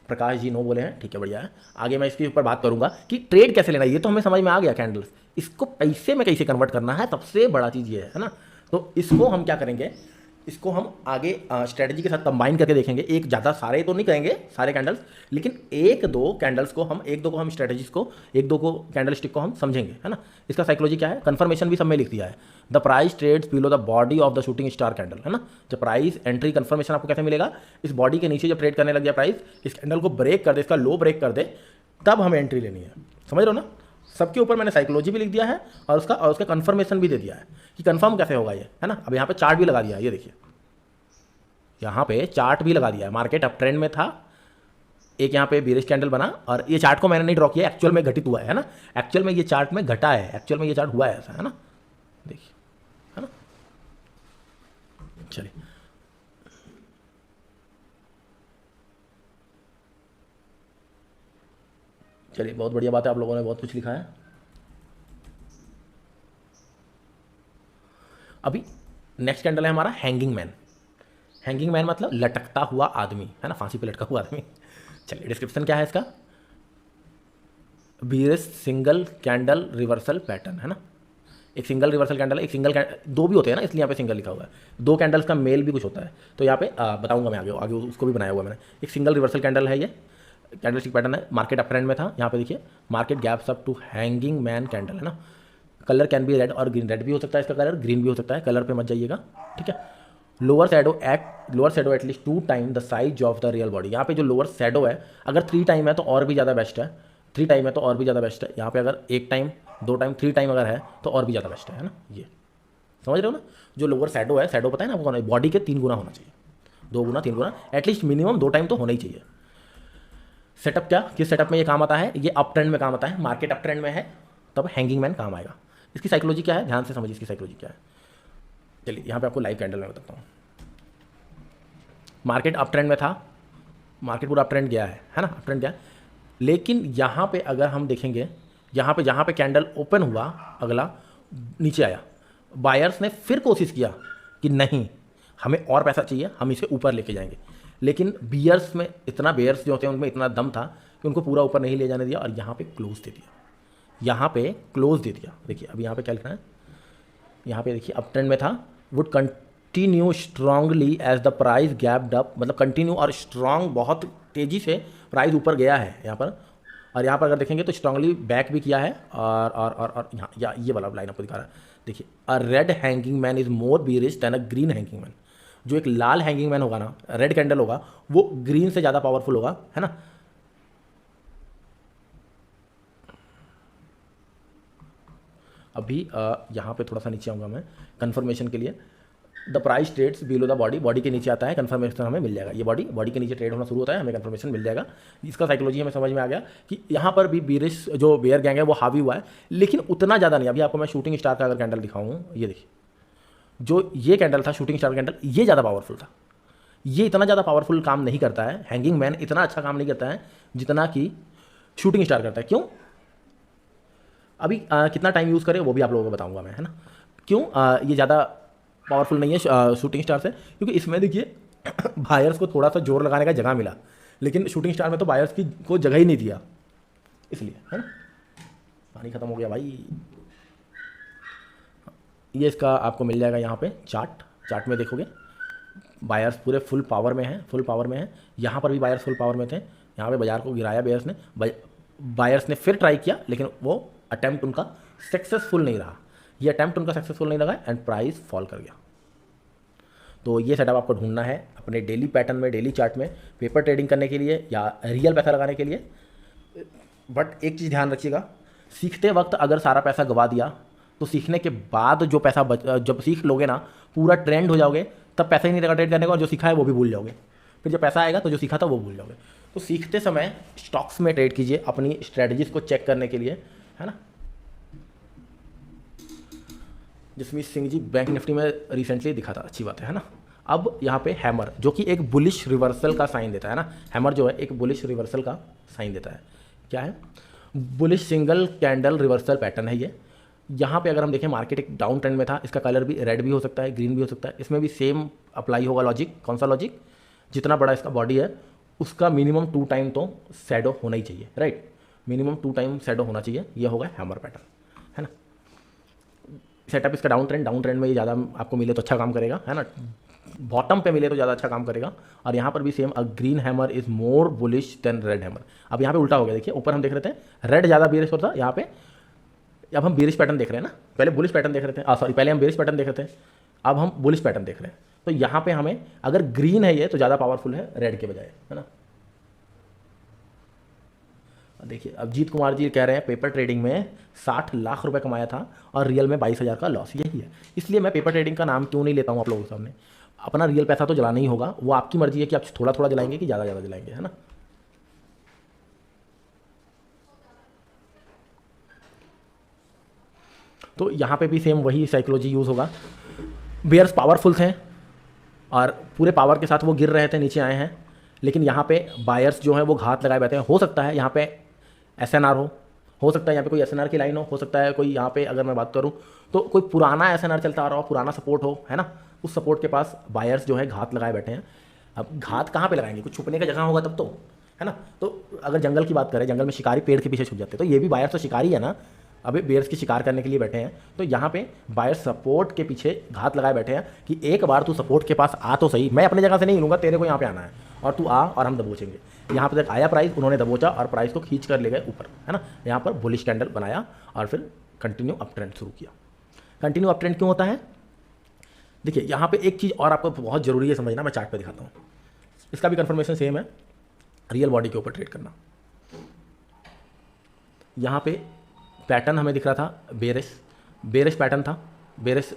प्रकाश जी नो बोले हैं, ठीक है बढ़िया है। आगे मैं इसके ऊपर बात करूंगा कि ट्रेड कैसे लेना है, ये तो हमें समझ में आ गया कैंडल्स, इसको पैसे में कैसे कन्वर्ट करना है, सबसे बड़ा चीज़ ये है ना। तो इसको हम क्या करेंगे, इसको हम आगे स्ट्रेटजी के साथ कंबाइन करके देखेंगे। एक ज़्यादा सारे तो नहीं करेंगे सारे कैंडल्स, लेकिन एक दो कैंडल्स को हम, एक दो को हम स्ट्रेटजीज को, एक दो को कैंडल स्टिक को हम समझेंगे, है ना। इसका साइकोलॉजी क्या है, कंफर्मेशन भी सब में लिख दिया है। The price trades below the body of the shooting star candle, है ना। जब प्राइस एंट्री कंफर्मेशन आपको कैसे मिलेगा, इस बॉडी के नीचे जब ट्रेड करने लग गया प्राइस, इस कैंडल को ब्रेक कर दे, इसका लो ब्रेक कर दे, तब हमें एंट्री लेनी है। समझ रहे हो ना। सबके ऊपर मैंने साइकोलॉजी भी लिख दिया है और उसका कंफर्मेशन भी दे दिया है कि कंफर्म कैसे होगा ये, है ना। अब यहाँ पे चार्ट भी लगा दिया है, ये देखिए यहाँ पे चार्ट भी लगा दिया है। मार्केट अप ट्रेंड में था, एक यहाँ पे बेरिश कैंडल बना, और ये चार्ट को मैंने नहीं ड्रॉ किया, एक्चुअल में घटित हुआ है ना। एक्चुअल में ये चार्ट में घटा है, एक्चुअल में ये चार्ट हुआ है ऐसा, है ना, देखिए, है ना। चलिए चलिए बहुत बढ़िया बात है, आप लोगों ने बहुत कुछ लिखा है। अभी नेक्स्ट कैंडल है हमारा हैंगिंग मैन। हैंगिंग मैन मतलब लटकता हुआ आदमी, है ना, फांसी पे लटका हुआ आदमी। चलिए डिस्क्रिप्शन क्या है इसका, बीरेस सिंगल कैंडल रिवर्सल पैटर्न, है ना। एक सिंगल रिवर्सल कैंडल है, एक सिंगल दो भी होते हैं ना, इसलिए यहाँ पे सिंगल लिखा हुआ है। दो कैंडल्स का मेल भी कुछ होता है, तो यहाँ पे बताऊंगा मैं आगे आगे उसको भी बनाया हुआ है मैंने। एक सिंगल रिवर्सल कैंडल है, ये कैंडल स्टिक पैटर्न है। मार्केट अप ट्रेंड में था, यहाँ पे देखिए market gaps up to hanging man candle, है ना। कलर कैन बी रेड और ग्रीन, रेड भी हो सकता है इसका कलर, ग्रीन भी हो सकता है, कलर पे मत जाइएगा, ठीक है। Lower shadow at least 2 time the size of the real body. यहाँ पे जो लोअर शैडो है अगर 3 टाइम है तो और भी ज़्यादा बेस्ट है, 3 टाइम है तो और भी ज़्यादा बेस्ट है। यहाँ पे अगर 1 टाइम 2 टाइम 3 टाइम अगर है तो और भी ज़्यादा बेस्ट है ना। ये समझ रहे हो ना, जो लोअर शैडो है, शैडो पता है ना आपको, बॉडी के 3 गुना होना चाहिए, 2 गुना 3 गुना, एटलीस्ट मिनिमम 2 टाइम तो होना ही चाहिए। सेटअप क्या, किस सेटअप में ये काम आता है, ये अप ट्रेंड में काम आता है। मार्केट अप ट्रेंड में है तब हैंगिंग मैन काम आएगा। इसकी साइकोलॉजी क्या है, ध्यान से समझिए इसकी साइकोलॉजी क्या है। चलिए यहाँ पे आपको लाइव कैंडल में बताता हूँ। मार्केट अप ट्रेंड में था, मार्केट पूरा अप ट्रेंड गया है ना, अप ट्रेंड गया। लेकिन यहाँ पे अगर हम देखेंगे, यहाँ पे जहाँ पे कैंडल ओपन हुआ अगला नीचे आया, बायर्स ने फिर कोशिश किया कि नहीं हमें और पैसा चाहिए, हम इसे ऊपर लेके जाएंगे। लेकिन बियर्स में इतना, बेयर्स जो होते हैं उनमें इतना दम था कि उनको पूरा ऊपर नहीं ले जाने दिया और यहाँ पे क्लोज दे दिया, यहाँ पे क्लोज दे दिया। देखिए अब यहाँ पे क्या लिखना है, यहाँ पे देखिए अप ट्रेंड में था, would continue strongly as the price gapped up, मतलब कंटिन्यू और स्ट्रांग, बहुत तेज़ी से प्राइस ऊपर गया है यहाँ पर। और यहाँ पर अगर देखेंगे तो स्ट्रांगली बैक भी किया है और यहाँ ये वाला लाइन आपको दिखा रहा है। देखिए a red hanging man is more bearish than a green hanging man. जो एक लाल हैंगिंग मैन होगा ना, रेड कैंडल होगा, वो ग्रीन से ज़्यादा पावरफुल होगा, है ना। अभी यहाँ पे थोड़ा सा नीचे आऊँगा मैं कंफर्मेशन के लिए। The price trades below the body, body के नीचे आता है, कंफर्मेशन हमें मिल जाएगा। ये बॉडी के नीचे ट्रेड होना शुरू होता है, हमें कंफर्मेशन मिल जाएगा। इसका साइकोलॉजी हमें समझ में आ गया कि यहाँ पर भी बीरिश जो बेयर गैंग है वो हावी हुआ है, लेकिन उतना ज़्यादा नहीं। अभी आपको मैं शूटिंग स्टार का अगर कैंडल दिखाऊँ, ये देखिए जो ये कैंडल था शूटिंग स्टार कैंडल, ये ज़्यादा पावरफुल था। ये इतना ज़्यादा पावरफुल काम नहीं करता है, हैंगिंग मैन इतना अच्छा काम नहीं करता है जितना कि शूटिंग स्टार करता है। क्यों? अभी कितना टाइम यूज़ करें वो भी आप लोगों को बताऊंगा मैं, है ना। क्यों ये ज़्यादा पावरफुल नहीं है शूटिंग स्टार से? क्योंकि इसमें देखिए बायर्स को थोड़ा सा जोर लगाने का जगह मिला, लेकिन शूटिंग स्टार में तो बायर्स की को जगह ही नहीं दिया, इसलिए, है ना। पानी ख़त्म हो गया भाई। ये इसका आपको मिल जाएगा यहाँ पे चार्ट में देखोगे बायर्स पूरे फुल पावर में है। यहाँ पर भी बायर्स फुल पावर में थे, यहाँ पे बाजार को गिराया बेयर्स ने, बायर्स ने फिर ट्राई किया, लेकिन वो अटैम्प्ट उनका सक्सेसफुल नहीं रहा। ये अटैम्प्ट उनका सक्सेसफुल नहीं लगा एंड प्राइस फॉल कर गया। तो ये सेटअप आपको ढूंढना है अपने डेली पैटर्न में, डेली चार्ट में, पेपर ट्रेडिंग करने के लिए या रियल पैसा लगाने के लिए। बट एक चीज़ ध्यान रखिएगा, सीखते वक्त अगर सारा पैसा गवा दिया तो सीखने के बाद जो पैसा जब सीख लोगे ना, पूरा ट्रेंड हो जाओगे, तब पैसा ही नहीं लगा ट्रेड करने का, और जो सीखा है वो भी भूल जाओगे। फिर जब पैसा आएगा तो जो सीखा था वो भूल जाओगे। तो सीखते समय स्टॉक्स में ट्रेड कीजिए अपनी स्ट्रेटजीज को चेक करने के लिए, है ना। जसमीत सिंह जी बैंक निफ्टी में रिसेंटली दिखा था, अच्छी बात है ना। अब यहाँ पे हैमर जो कि एक बुलिश रिवर्सल का साइन देता है ना, हैमर जो है एक बुलिश रिवर्सल का साइन देता है। क्या है? Bullish single candle reversal pattern है ये। यहाँ पे अगर हम देखें मार्केट एक डाउन ट्रेंड में था, इसका कलर भी रेड भी हो सकता है, ग्रीन भी हो सकता है। इसमें भी सेम अप्लाई होगा लॉजिक। कौन सा लॉजिक? जितना बड़ा इसका बॉडी है उसका मिनिमम 2 टाइम तो शैडो होना ही चाहिए, राइट। मिनिमम 2 टाइम शैडो होना चाहिए, ये होगा हैमर पैटर्न, है ना। सेटअप इसका डाउन ट्रेंड में ये ज़्यादा आपको मिले तो अच्छा काम करेगा, है ना। बॉटम पे मिले तो ज़्यादा अच्छा काम करेगा। और यहाँ पर भी same, a green hammer is more bullish than red hammer. अब यहाँ पे उल्टा हो गया, देखिए ऊपर हम देख रहे थे रेड ज़्यादा बेरिश होता, यहाँ पे अब हम बेरिश पैटर्न देख रहे हैं ना। पहले बुलिश पैटर्न देख रहे थे, पहले हम बेरिश पैटर्न देख रहे थे, अब हम बुलिश पैटर्न देख रहे हैं। तो यहाँ पे हमें अगर ग्रीन है ये तो ज़्यादा पावरफुल है रेड के बजाय, है ना। देखिए अभिजीत कुमार जी कह रहे हैं पेपर ट्रेडिंग में 60 लाख रुपए कमाया था और रियल में 22,000 का लॉस, यही है। इसलिए मैं पेपर ट्रेडिंग का नाम क्यों नहीं लेता हूँ आप लोगों के सामने। अपना रियल पैसा तो जलाना ही होगा, वो आपकी मर्जी है कि आप थोड़ा थोड़ा जलाएंगे कि ज़्यादा जलाएंगे, है ना। तो यहाँ पे भी सेम वही साइकोलॉजी यूज़ होगा। बेयर्स पावरफुल थे और पूरे पावर के साथ वो गिर रहे थे, नीचे आए हैं, लेकिन यहाँ पे बायर्स जो है वो घात लगाए बैठे हैं। हो सकता है यहाँ पे एसएनआर हो सकता है यहाँ पे कोई एसएनआर की लाइन हो सकता है कोई यहाँ पे, अगर मैं बात करूँ तो कोई पुराना एसएनआर चलता आ रहा हो, पुराना सपोर्ट हो, है ना। उस सपोर्ट के पास बायर्स जो है घात लगाए बैठे हैं। अब घात कहाँ पे लगाएंगे? कुछ छुपने का जगह होगा तब तो, है ना। तो अगर जंगल की बात करें, जंगल में शिकारी पेड़ के पीछे छुप जाते हैं, तो ये भी बायर्स तो शिकारी है ना, अभी बेयर्स की शिकार करने के लिए बैठे हैं। तो यहाँ पे बायर्स सपोर्ट के पीछे घात लगाए बैठे हैं कि एक बार तू सपोर्ट के पास आ तो सही, मैं अपने जगह से नहीं हिलूंगा, तेरे को यहाँ पे आना है और तू आ और हम दबोचेंगे। यहाँ पे तक आया प्राइस, उन्होंने दबोचा और प्राइस को खींच कर ले गए ऊपर, है ना। यहाँ पर बुलिश कैंडल बनाया और फिर कंटिन्यू अप ट्रेंड शुरू किया। कंटिन्यू अप ट्रेंड क्यों होता है? देखिए यहाँ पे एक चीज़ और आपको बहुत ज़रूरी है समझना, मैं चार्ट पे दिखाता हूँ। इसका भी कंफर्मेशन सेम है, रियल बॉडी के ऊपर ट्रेड करना। यहाँ पे पैटर्न हमें दिख रहा था बेरिश पैटर्न था, बेरिश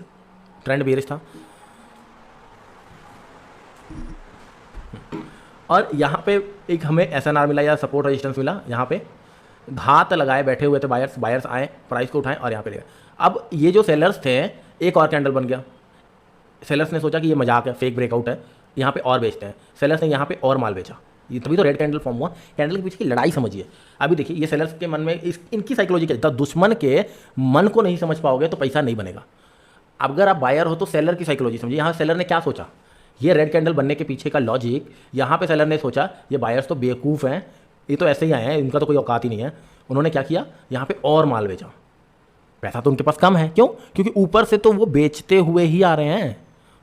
ट्रेंड बेरिश था। और यहाँ पे एक हमें एसएनआर मिला या सपोर्ट रेजिस्टेंस मिला, यहाँ पे घात लगाए बैठे हुए थे बायर्स आए, प्राइस को उठाएं और यहाँ पे ले गए। अब ये जो सेलर्स थे, एक और कैंडल बन गया। सेलर्स ने सोचा कि ये मजाक है, फेक ब्रेकआउट है, यहाँ पे और बेचते हैं, सेलर्स ने यहाँ पे और माल बेचा, ये तभी तो रेड कैंडल फॉर्म हुआ। कैंडल के पीछे की लड़ाई समझिए। अभी देखिए ये सेलर्स के मन में इनकी साइकोलॉजी क्या, दुश्मन के मन को नहीं समझ पाओगे तो पैसा नहीं बनेगा। अगर आप बायर हो तो सेलर की साइकोलॉजी समझिए। यहाँ सेलर ने क्या सोचा, ये रेड कैंडल बनने के पीछे का लॉजिक, यहाँ पे सेलर ने सोचा ये बायर्स तो बेवकूफ़ हैं, ये तो ऐसे ही आए हैं, इनका तो कोई औकात ही नहीं है। उन्होंने क्या किया, यहाँ पे और माल बेचा। पैसा तो उनके पास कम है, क्यों, क्योंकि ऊपर से तो वो बेचते हुए ही आ रहे हैं,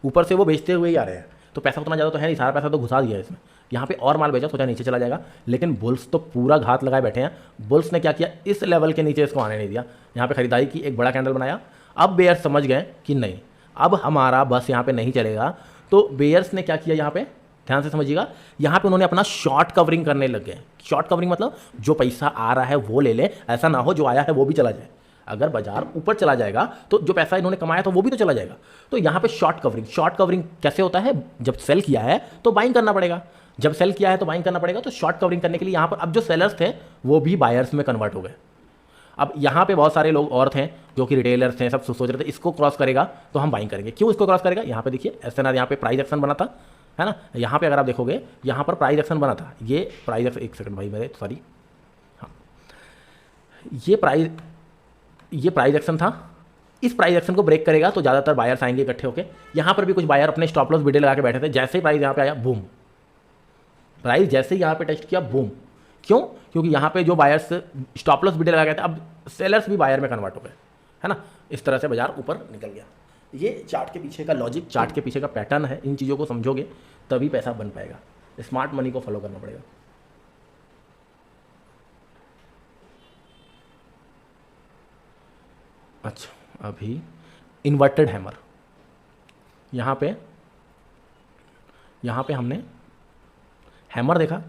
ऊपर से वो बेचते हुए ही आ रहे हैं, तो पैसा उतना ज़्यादा तो है नहीं, सारा पैसा तो घुसा दिया है इसमें। यहाँ पे और माल बेचा, सोचा नीचे चला जाएगा, लेकिन बुल्स तो पूरा घात लगाए बैठे हैं। बुल्स ने क्या किया, इस लेवल के नीचे इसको आने नहीं दिया। यहाँ पे खरीदारी की, एक बड़ा कैंडल बनाया। अब बेयर्स समझ गए कि नहीं, अब हमारा बस यहाँ पे नहीं चलेगा, तो बेयर्स ने क्या किया, यहाँ पे ध्यान से समझिएगा, यहाँ पे उन्होंने अपना शॉर्ट कवरिंग करने लग गए। शॉर्ट कवरिंग मतलब जो पैसा आ रहा है वो ले ले, ऐसा ना हो जो आया है वो भी चला जाए। अगर बाजार ऊपर चला जाएगा तो जो पैसा इन्होंने कमाया तो वो भी तो चला जाएगा। तो यहाँ पे शॉर्ट कवरिंग कैसे होता है, जब सेल किया है तो बाइंग करना पड़ेगा, जब सेल किया है तो बाइंग करना पड़ेगा। तो शॉर्ट कवरिंग करने के लिए यहाँ पर अब जो सेलर्स थे वो भी बायर्स में कन्वर्ट हो गए। अब यहाँ पे बहुत सारे लोग और थे जो कि रिटेलर्स थे, सब सोच रहे थे इसको क्रॉस करेगा तो हम बाइंग करेंगे। क्यों इसको क्रॉस करेगा, यहाँ पे देखिए एसएनआर, यहाँ पे प्राइस एक्शन बना था, है ना। यहाँ पे अगर आप देखोगे यहाँ पर प्राइस एक्शन बना था, ये प्राइस एक्शन, एक सेकंड भाई मेरे, सॉरी, हाँ, ये प्राइस एक्शन था। इस प्राइस एक्शन को ब्रेक करेगा तो ज़्यादातर बायर्स आएंगे इकट्ठे होकर। यहाँ पर भी कुछ बायर अपने स्टॉप लॉस बिडे लगा के बैठे थे। जैसे ही प्राइस यहाँ पे आया, बूम, प्राइस जैसे ही यहाँ पे टेस्ट किया, बूम। क्यों, क्योंकि यहाँ पे जो बायर्स स्टॉप लॉस बिडे लगा गए थे, अब सेलर्स भी बायर में कन्वर्ट हो गए, है ना। इस तरह से बाजार ऊपर निकल गया। ये चार्ट के पीछे का लॉजिक, चार्ट के पीछे का पैटर्न है। इन चीज़ों को समझोगे तभी पैसा बन पाएगा। स्मार्ट मनी को फॉलो करना पड़ेगा। अच्छा, अभी इन्वर्टेड हैमर, यहाँ पे हमने हैमर देखा,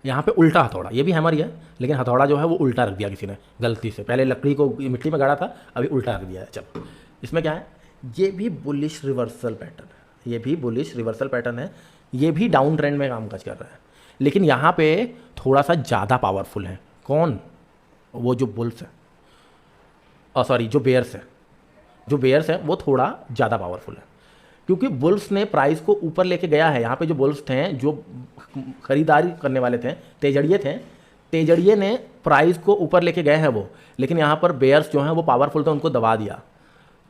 यहाँ पे उल्टा हथौड़ा, ये भी हैमर ही है लेकिन हथौड़ा जो है वो उल्टा रख दिया किसी ने गलती से। पहले लकड़ी को मिट्टी में गाड़ा था, अभी उल्टा रख दिया है। चलो, इसमें क्या है, ये भी बुलिश रिवर्सल पैटर्न है, ये भी बुलिश रिवर्सल पैटर्न है, ये भी डाउन ट्रेंड में कामकाज कर रहा है, लेकिन यहाँ पे थोड़ा सा ज़्यादा पावरफुल है। कौन, वो जो बुल्स है, सॉरी जो बेयर्स है वो थोड़ा ज़्यादा पावरफुल है, क्योंकि बुल्स ने प्राइस को ऊपर लेके गया है। यहाँ पे जो बुल्स थे, जो खरीदारी करने वाले थे, तेजड़िए ने प्राइस को ऊपर लेके गए हैं वो, लेकिन यहाँ पर बेयर्स जो हैं वो पावरफुल थे, उनको दबा दिया।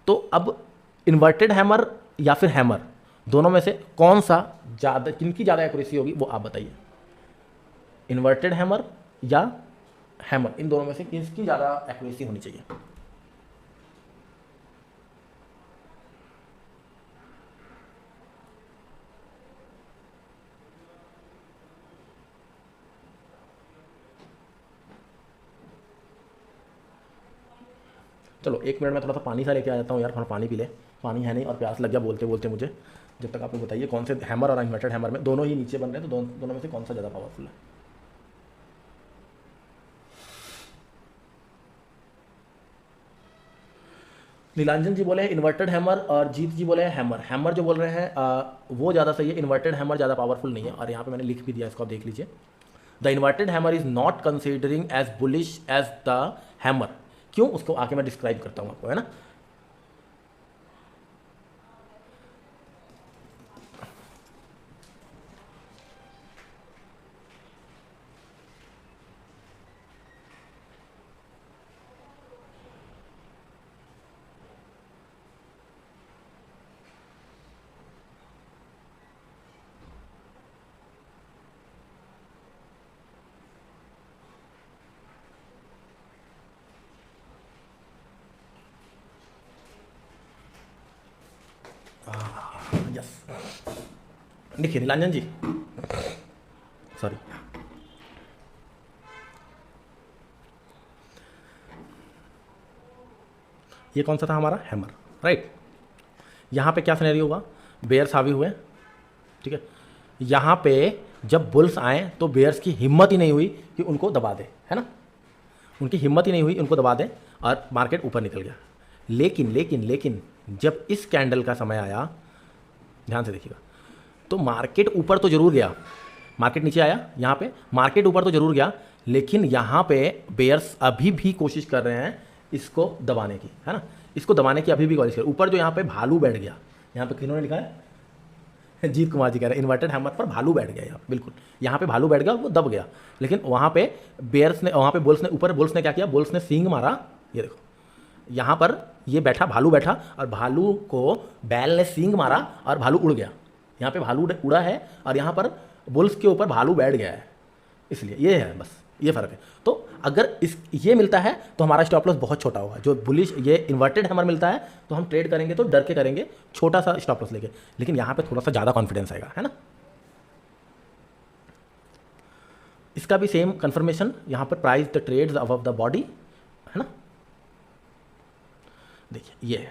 तो अब इन्वर्टेड हैमर या फिर हैमर, दोनों में से कौन सा ज़्यादा, किनकी ज़्यादा एक्यूरेसी होगी वो आप बताइए। इन्वर्टेड हैमर या हैमर, इन दोनों में से किसकी ज़्यादा एक्यूरेसी होनी चाहिए। चलो 1 मिनट में थोड़ा सा पानी सा लेके आ जाता हूँ यार, थोड़ा पानी पी ले, पानी है नहीं और प्यास लग गया बोलते बोलते मुझे। जब तक आप लोग बताइए कौन से हैमर और इन्वर्टेड हैमर में, दोनों ही नीचे बन रहे हैं, तो दोनों में से कौन सा ज़्यादा पावरफुल है। नीलांजन जी बोले हैं इन्वर्टेड हैमर और जीत जी बोले हैं हैमर। हैमर जो बोल रहे हैं वो ज़्यादा सही है, इन्वर्टेड हैमर ज़्यादा पावरफुल नहीं है। और यहाँ पे मैंने लिख भी दिया, इसको आप देख लीजिए। The inverted hammer is not considering as bullish as the hammer. क्यों, उसको आके मैं डिस्क्राइब करता हूँ आपको, है ना। यस, देखिए नीलांजन जी, सॉरी, ये कौन सा था हमारा, हैमर, राइट। यहाँ पे क्या सिनेरियो हुआ, बेयर्स हावी हुए, ठीक है। यहाँ पे जब बुल्स आए तो बेयर्स की हिम्मत ही नहीं हुई कि उनको दबा दे, है ना, उनकी हिम्मत ही नहीं हुई उनको दबा दे, और मार्केट ऊपर निकल गया। लेकिन जब इस कैंडल का समय आया, ध्यान से देखिएगा, तो मार्केट ऊपर तो जरूर गया, मार्केट नीचे आया, यहाँ पे मार्केट ऊपर तो जरूर गया, लेकिन यहाँ पे बेयर्स अभी भी कोशिश कर रहे हैं इसको दबाने की, है ना, इसको दबाने की अभी भी कोशिश कर। ऊपर जो यहाँ पे भालू बैठ गया, यहाँ पे किन्होंने लिखा है, जीत कुमार जी कह रहे हैं इन्वर्टेड हैमर पर भालू बैठ गया यहाँ, बिल्कुल यहाँ पे भालू बैठ गया, वो दब गया। लेकिन वहाँ पे बेयर्स ने, वहाँ पे बुल्स ने, ऊपर बुल्स ने क्या किया, बुल्स ने सींग मारा, ये देखो यहाँ पर ये बैठा, भालू बैठा, और भालू को बैल ने सींग मारा और भालू उड़ गया। यहाँ पे भालू उड़ा है और यहाँ पर बुल्स के ऊपर भालू बैठ गया है, इसलिए ये है, बस ये फ़र्क है। तो अगर इस ये मिलता है तो हमारा स्टॉप लॉस बहुत छोटा होगा। जो बुलिश ये इन्वर्टेड हैमर मिलता है तो हम ट्रेड करेंगे तो डर के करेंगे, छोटा सा स्टॉप लॉस लेके, लेकिन यहाँ पे थोड़ा सा ज़्यादा कॉन्फिडेंस आएगा, है ना। इसका भी सेम कंफर्मेशन, यहाँ पर price the trades above the body, है ना। देखिए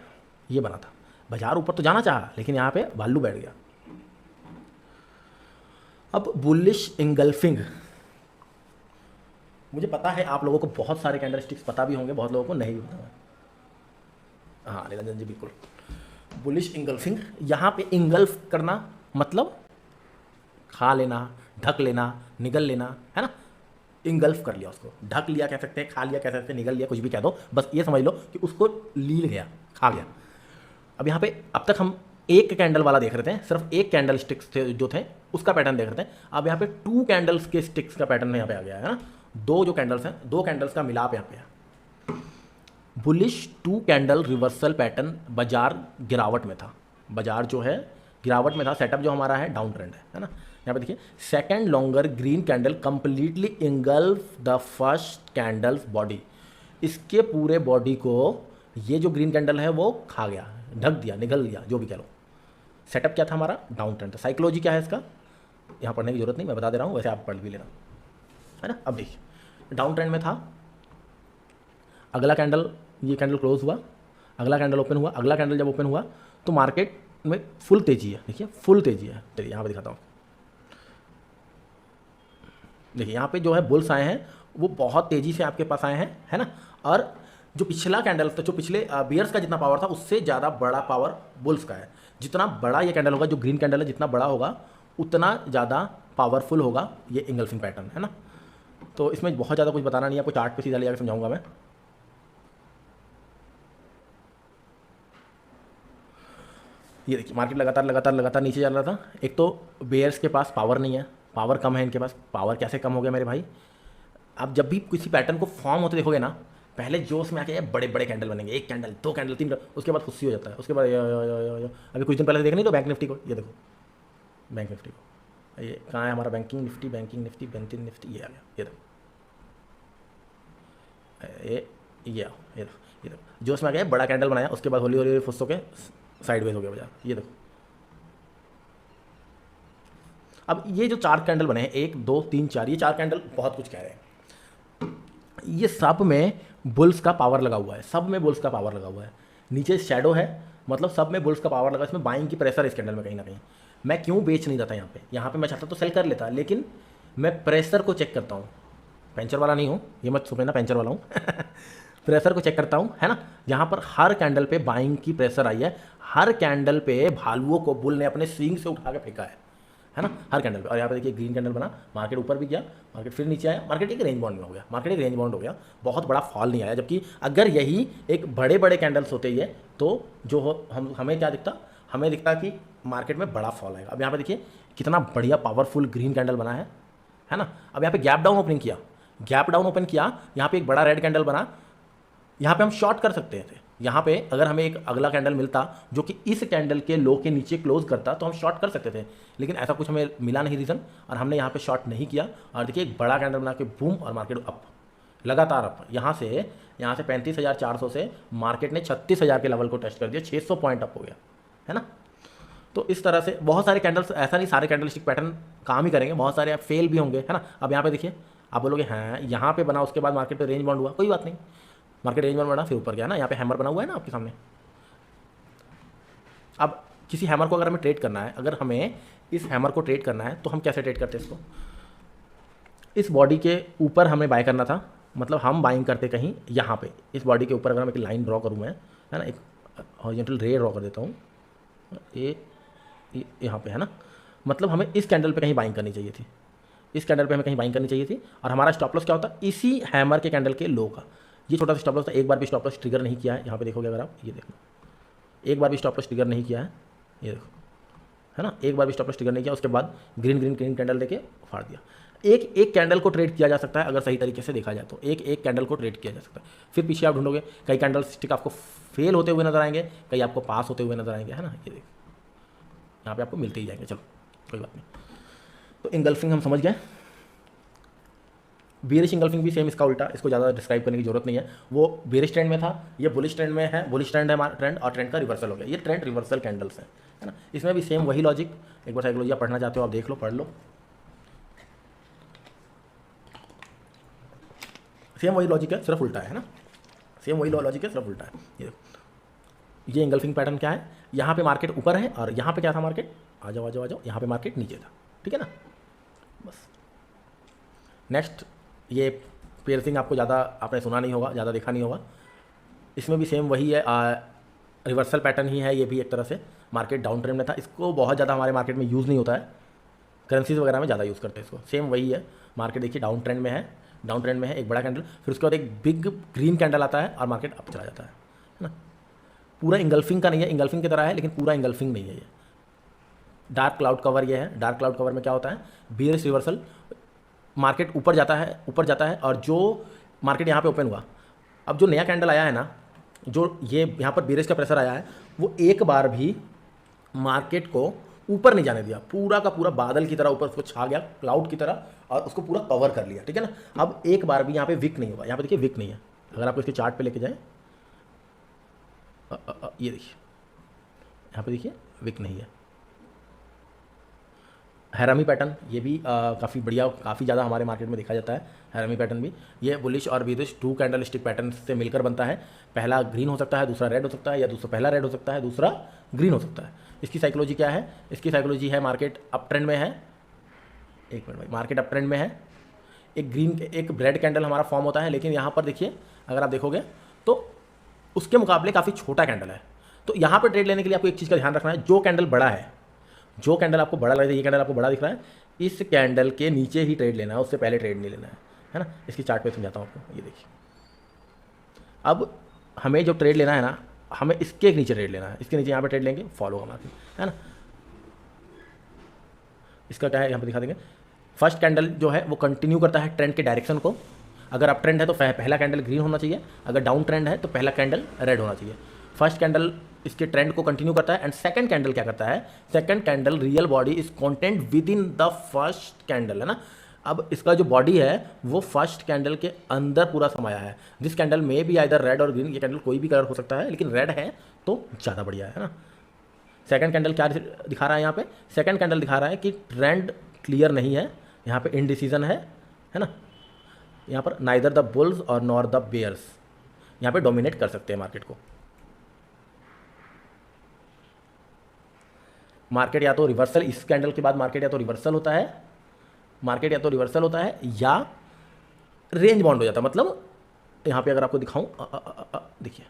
ये बना था, बाजार ऊपर तो जाना चाहा लेकिन यहाँ पे भालू बैठ गया। अब बुलिश इंगल्फिंग, मुझे पता है आप लोगों को बहुत सारे कैंडल स्टिक्स पता भी होंगे, बहुत लोगों को नहीं भी पता। हाँ निरंजन जी बिल्कुल, बुलिश इंगल्फिंग, यहाँ पे इंगल्फ करना मतलब खा लेना, ढक लेना, निगल लेना, है ना। इंगल्फ कर लिया, उसको ढक लिया कह सकते हैं, खा लिया कह सकते हैं, निगल लिया, कुछ भी कह दो, बस ये समझ लो कि उसको लील गया, खा गया। अब यहाँ पे अब तक हम एक कैंडल वाला देख रहे थे, सिर्फ एक कैंडल स्टिक्स थे जो थे उसका पैटर्न देख रहे थे। अब यहाँ पे 2 कैंडल्स के स्टिक्स का पैटर्न यहाँ पे आ गया है ना, 2 जो कैंडल्स हैं, 2 कैंडल्स का मिलाप यहाँ पे है। बुलिश 2 कैंडल रिवर्सल पैटर्न, बाजार गिरावट में था, बाजार जो है गिरावट में था, सेटअप जो हमारा है डाउन ट्रेंड है ना। यहाँ पे देखिए second longer green candle completely engulf the first candles body, इसके पूरे बॉडी को ये जो ग्रीन कैंडल है वो खा गया, ढक दिया, निगल लिया, जो भी कह लो। सेटअप क्या था हमारा, डाउन ट्रेंड था। साइकोलॉजी क्या है इसका, यहाँ पढ़ने की जरूरत नहीं, मैं बता दे रहा हूँ, वैसे आप पढ़ भी लेना, है ना। अब देखिए डाउन ट्रेंड में था, अगला कैंडल, ये कैंडल क्लोज हुआ, अगला कैंडल ओपन हुआ, अगला कैंडल जब ओपन हुआ तो मार्केट में फुल तेजी है, देखिए फुल तेजी है। चलिए यहाँ पे दिखाता हूँ, देखिए यहाँ पे जो है बुल्स आए हैं वो बहुत तेज़ी से आपके पास आए हैं, है ना। और जो पिछला कैंडल था, जो पिछले बियर्स का जितना पावर था उससे ज़्यादा बड़ा पावर बुल्स का है। जितना बड़ा ये कैंडल होगा, जो ग्रीन कैंडल है, जितना बड़ा होगा उतना ज़्यादा पावरफुल होगा ये इंगल्फिंग पैटर्न, है ना। तो इसमें बहुत ज़्यादा कुछ बताना नहीं है, आपको चार्ट पे सीधा ले जाकर समझाऊंगा मैं। ये देखिए मार्केट लगातार लगातार लगातार नीचे चल रहा था। एक तो बेयर्स के पास पावर नहीं है, पावर कम है इनके पास। पावर कैसे कम हो गया मेरे भाई, आप जब भी किसी पैटर्न को फॉर्म होते देखोगे ना, पहले जोश में आके बड़े बड़े कैंडल बनेंगे, 1 कैंडल 2 कैंडल 3, उसके बाद खुशी हो जाता है। उसके बाद अभी कुछ दिन पहले देख नहीं तो बैंक निफ्टी को, ये देखो बैंक निफ्टी को, ये कहाँ है हमारा banking Nifty, banking Nifty, banking Nifty, ये आ गया, ये देखो ये देखो जोश में आ गया, बड़ा कैंडल बनाया, उसके बाद हौली हौली फुस के साइडवेज हो गया बाजार, ये देखो। अब ये जो 4 कैंडल बने हैं, 1 2 3 4, ये 4 कैंडल बहुत कुछ कह रहे हैं। ये सब में बुल्स का पावर लगा हुआ है, सब में बुल्स का पावर लगा हुआ है। नीचे शैडो है, मतलब सब में बुल्स का पावर लगा, इसमें बाइंग की प्रेशर है इस कैंडल में कहीं ना कहीं। मैं क्यों बेच नहीं जाता यहाँ पे मैं चाहता तो सेल कर लेता, लेकिन मैं प्रेशर को चेक करता हूँ। पेंचर वाला नहीं हूँ, ये मत समझना पेंचर वाला हूँ प्रेशर को चेक करता हूँ, है ना। यहाँ पर हर कैंडल पे बाइंग की प्रेशर आई है, हर कैंडल पे भालुओं को बुल ने अपने स्विंग से उठा के फेंका है ना, हर कैंडल पे। और यहाँ पे देखिए ग्रीन कैंडल बना, मार्केट ऊपर भी गया, मार्केट फिर नीचे आया, मार्केट एक रेंज बाउंड में हो गया, मार्केट एक रेंज बाउंड हो गया, बहुत बड़ा फॉल नहीं आया। जबकि अगर यही एक बड़े बड़े कैंडल्स होते ही है तो जो हो हमें क्या दिखता, हमें दिखता कि मार्केट में बड़ा फॉल आएगा। अब यहाँ पे देखिए कितना बढ़िया पावरफुल ग्रीन कैंडल बना है ना। अब यहाँ पे गैप डाउन ओपनिंग किया, गैप डाउन ओपन किया, यहाँ पे एक बड़ा रेड कैंडल बना, यहाँ पे हम शॉर्ट कर सकते थे। यहाँ पे अगर हमें एक अगला कैंडल मिलता जो कि इस कैंडल के लो के नीचे क्लोज करता तो हम शॉर्ट कर सकते थे, लेकिन ऐसा कुछ हमें मिला नहीं रीज़न, और हमने यहाँ पे शॉर्ट नहीं किया। और देखिए एक बड़ा कैंडल बना के बूम, और मार्केट अप, लगातार अप। यहाँ से 35,400 से मार्केट ने 36,000 के लेवल को टेस्ट कर दिया, 600 पॉइंट अप हो गया, है ना। तो इस तरह से बहुत सारे कैंडल्स, ऐसा नहीं सारे कैंडल स्टिक पैटर्न काम ही करेंगे, बहुत सारे फेल भी होंगे, है ना। अब यहाँ पे देखिए, आप बोलोगे हाँ यहाँ पे बना, उसके बाद मार्केट पे रेंज बाउंड हुआ, कोई बात नहीं, मार्केट रेंज बाउंड बना फिर ऊपर गया ना। यहाँ पे हैमर बना हुआ है ना आपके सामने। अब किसी हैमर को अगर हमें ट्रेड करना है, अगर हमें इस हैमर को ट्रेड करना है तो हम कैसे ट्रेड करते हैं इसको, इस बॉडी के ऊपर हमें बाय करना था, मतलब हम बाइंग करते कहीं यहाँ पे, इस बॉडी के ऊपर। अगर मैं एक लाइन ड्रॉ करूँ मैं, है ना, एक हॉरिजॉन्टल रे ड्रॉ कर देता हूँ, ये यहाँ पे, है ना। मतलब हमें इस कैंडल पे कहीं बाइंग करनी चाहिए थी, इस कैंडल पे हमें कहीं बाइंग करनी चाहिए थी, और हमारा स्टॉप लॉस क्या होता, इसी हैमर के कैंडल के लो का। ये छोटा सा स्टॉप लॉस था, एक बार भी स्टॉप लॉस ट्रिगर नहीं किया है। यहाँ पे देखोगे अगर आप, ये देखो, एक बार भी स्टॉप लॉस ट्रिगर नहीं किया है, ये देखो, है ना, एक बार भी स्टॉप लॉस ट्रिगर नहीं किया, उसके बाद ग्रीन ग्रीन ग्रीन कैंडल देके फाड़ दिया। एक एक कैंडल को ट्रेड किया जा सकता है अगर सही तरीके से देखा जाए तो, एक एक कैंडल को ट्रेड किया जा सकता है। फिर पीछे आप ढूंढोगे, कई कैंडल स्टिक आपको फेल होते हुए नजर आएंगे, कई आपको पास होते हुए नजर आएंगे, है ना, ये देखिए यहाँ पे आपको मिलते ही जाएंगे। चलो कोई बात नहीं। तो इंगल्फिंग हम समझ गए। बेरिश इंगल्फिंग भी सेम इसका उल्टा, इसको ज़्यादा डिस्क्राइब करने की जरूरत नहीं है। वो बेरिश ट्रेंड में था, ये बुलिश ट्रेंड में है, बुलिश ट्रेंड है हमारा ट्रेंड, और ट्रेंड का रिवर्सल हो गया। ये ट्रेंड रिवर्सल कैंडल्स है ना। इसमें भी सेम वही लॉजिक, एक बार साइकोलॉजी आप पढ़ना चाहते हो आप देख लो, पढ़ लो, सेम वही लॉजिक है, सिर्फ उल्टा है ना, सेम वही लॉजिक है, सिर्फ उल्टा है। ये देखो, ये इंगल्फिंग पैटर्न क्या है, यहाँ पे मार्केट ऊपर है और यहाँ पे क्या था मार्केट, आ जाओ आ जाओ आ जाओ, यहाँ पे मार्केट नीचे था, ठीक है ना। बस नेक्स्ट, ये पियर्सिंग आपको ज़्यादा आपने सुना नहीं होगा, ज़्यादा देखा नहीं होगा। इसमें भी सेम वही है, रिवर्सल पैटर्न ही है ये भी एक तरह से। मार्केट डाउन ट्रेंड में था, इसको बहुत ज़्यादा हमारे मार्केट में यूज़ नहीं होता है, करेंसीज वगैरह में ज़्यादा यूज़ करते हैं इसको। सेम वही है, मार्केट देखिए डाउन ट्रेंड में है, डाउन ट्रेंड में है, एक बड़ा कैंडल, फिर उसके बाद एक बिग ग्रीन कैंडल आता है और मार्केट अप चला जाता है ना। पूरा इंगल्फिंग का नहीं है, इंगल्फिंग की तरह है लेकिन पूरा इंगल्फिंग नहीं है ये। डार्क क्लाउड कवर ये है, डार्क क्लाउड कवर में क्या होता है, बेयरिश रिवर्सल, मार्केट ऊपर जाता है और जो मार्केट यहाँ पे ओपन हुआ, अब जो नया कैंडल आया है ना, जो ये यहाँ पर बेयरिश का प्रेशर आया है, वो एक बार भी मार्केट को ऊपर नहीं जाने दिया, पूरा का पूरा बादल की तरह ऊपर उसको छा गया, क्लाउड की तरह, और उसको पूरा कवर कर लिया, ठीक है ना। अब एक बार भी यहाँ पे विक नहीं हुआ, यहाँ पे देखिए विक नहीं है। अगर आप इसके चार्ट पे लेके जाएं, ये देखिए यहाँ पे देखिए विक नहीं है। हैरामी पैटर्न ये भी काफ़ी बढ़िया, काफ़ी ज़्यादा हमारे मार्केट में देखा जाता है। हैरामी पैटर्न भी ये बुलिश और bearish two candle stick pattern से मिलकर बनता है। पहला ग्रीन हो सकता है, दूसरा रेड हो सकता है, या दूसरा पहला रेड हो सकता है, दूसरा ग्रीन हो सकता है। इसकी साइकोलॉजी क्या है, इसकी साइकोलॉजी है मार्केट अप ट्रेंड में है, एक मिनट भाई, मार्केट अप ट्रेंड में है, एक ग्रीन एक रेड कैंडल हमारा फॉर्म होता है, लेकिन यहाँ पर देखिए अगर आप देखोगे तो उसके मुकाबले काफ़ी छोटा कैंडल है। तो यहाँ पर ट्रेड लेने के लिए आपको एक चीज़ का ध्यान रखना है, जो कैंडल बड़ा है, जो कैंडल आपको बड़ा लग रहा है, ये कैंडल आपको बड़ा दिख रहा है, इस कैंडल के नीचे ही ट्रेड लेना है, उससे पहले ट्रेड नहीं लेना है ना। इसकी चार्ट पे समझाता हूँ आपको, ये देखिए अब हमें जो ट्रेड लेना है ना, हमें इसके नीचे ट्रेड लेना है, इसके नीचे यहाँ पे ट्रेड लेंगे, फॉलो होगा मार्केट, है ना। इसका क्या है यहाँ पे दिखा देंगे, फर्स्ट कैंडल जो है वो कंटिन्यू करता है ट्रेंड के डायरेक्शन को। अगर अप ट्रेंड है तो पहला कैंडल ग्रीन होना चाहिए, अगर डाउन ट्रेंड है तो पहला कैंडल रेड होना चाहिए। फर्स्ट कैंडल इसके ट्रेंड को कंटिन्यू करता है, एंड सेकंड कैंडल क्या करता है, second candle real body is content with in the first candle, है ना। अब इसका जो बॉडी है वो फर्स्ट कैंडल के अंदर पूरा समाया है। दिस कैंडल में भी आइदर रेड और ग्रीन, ये कैंडल कोई भी कलर हो सकता है, लेकिन रेड है तो ज़्यादा बढ़िया है ना। सेकंड कैंडल क्या दिखा रहा है यहाँ पे, सेकंड कैंडल दिखा रहा है कि ट्रेंड क्लियर नहीं है, यहाँ पे इनडिसीजन है ना। यहाँ पर नाइदर द बुल्स और नॉर द बेयर्स यहाँ पे डोमिनेट कर सकते हैं मार्केट को। मार्केट या तो रिवर्सल, इस कैंडल के बाद मार्केट या तो रिवर्सल होता है, मार्केट या तो रिवर्सल होता है या रेंज बाउंड हो जाता है। मतलब यहाँ पे अगर आपको दिखाऊं, देखिए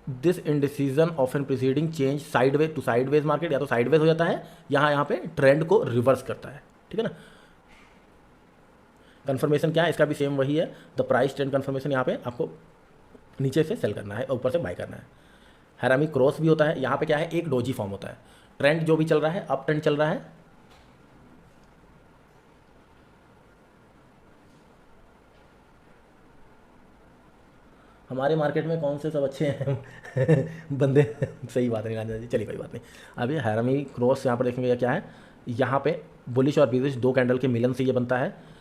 this indecision of an preceding change sideways to sideways, market या तो साइडवेज हो जाता है, यहाँ पे ट्रेंड को रिवर्स करता है, ठीक है ना। कंफर्मेशन क्या है, इसका भी सेम वही है, द प्राइस ट्रेंड कंफर्मेशन, यहाँ पे आपको नीचे से सेल करना है, ऊपर से बाय करना है। हैरामी क्रॉस भी होता है, यहाँ पे क्या है, एक डोजी फॉर्म होता है, ट्रेंड जो भी चल रहा है, अप ट्रेंड चल रहा है, हमारे मार्केट में कौन से सब अच्छे हैं बंदे सही बात नहीं राजा जी, चलिए कोई बात नहीं। अभी हैरामी क्रॉस यहाँ पर देखेंगे क्या है, यहाँ पे बुलिश और बेरिश दो कैंडल के मिलन से ये बनता है।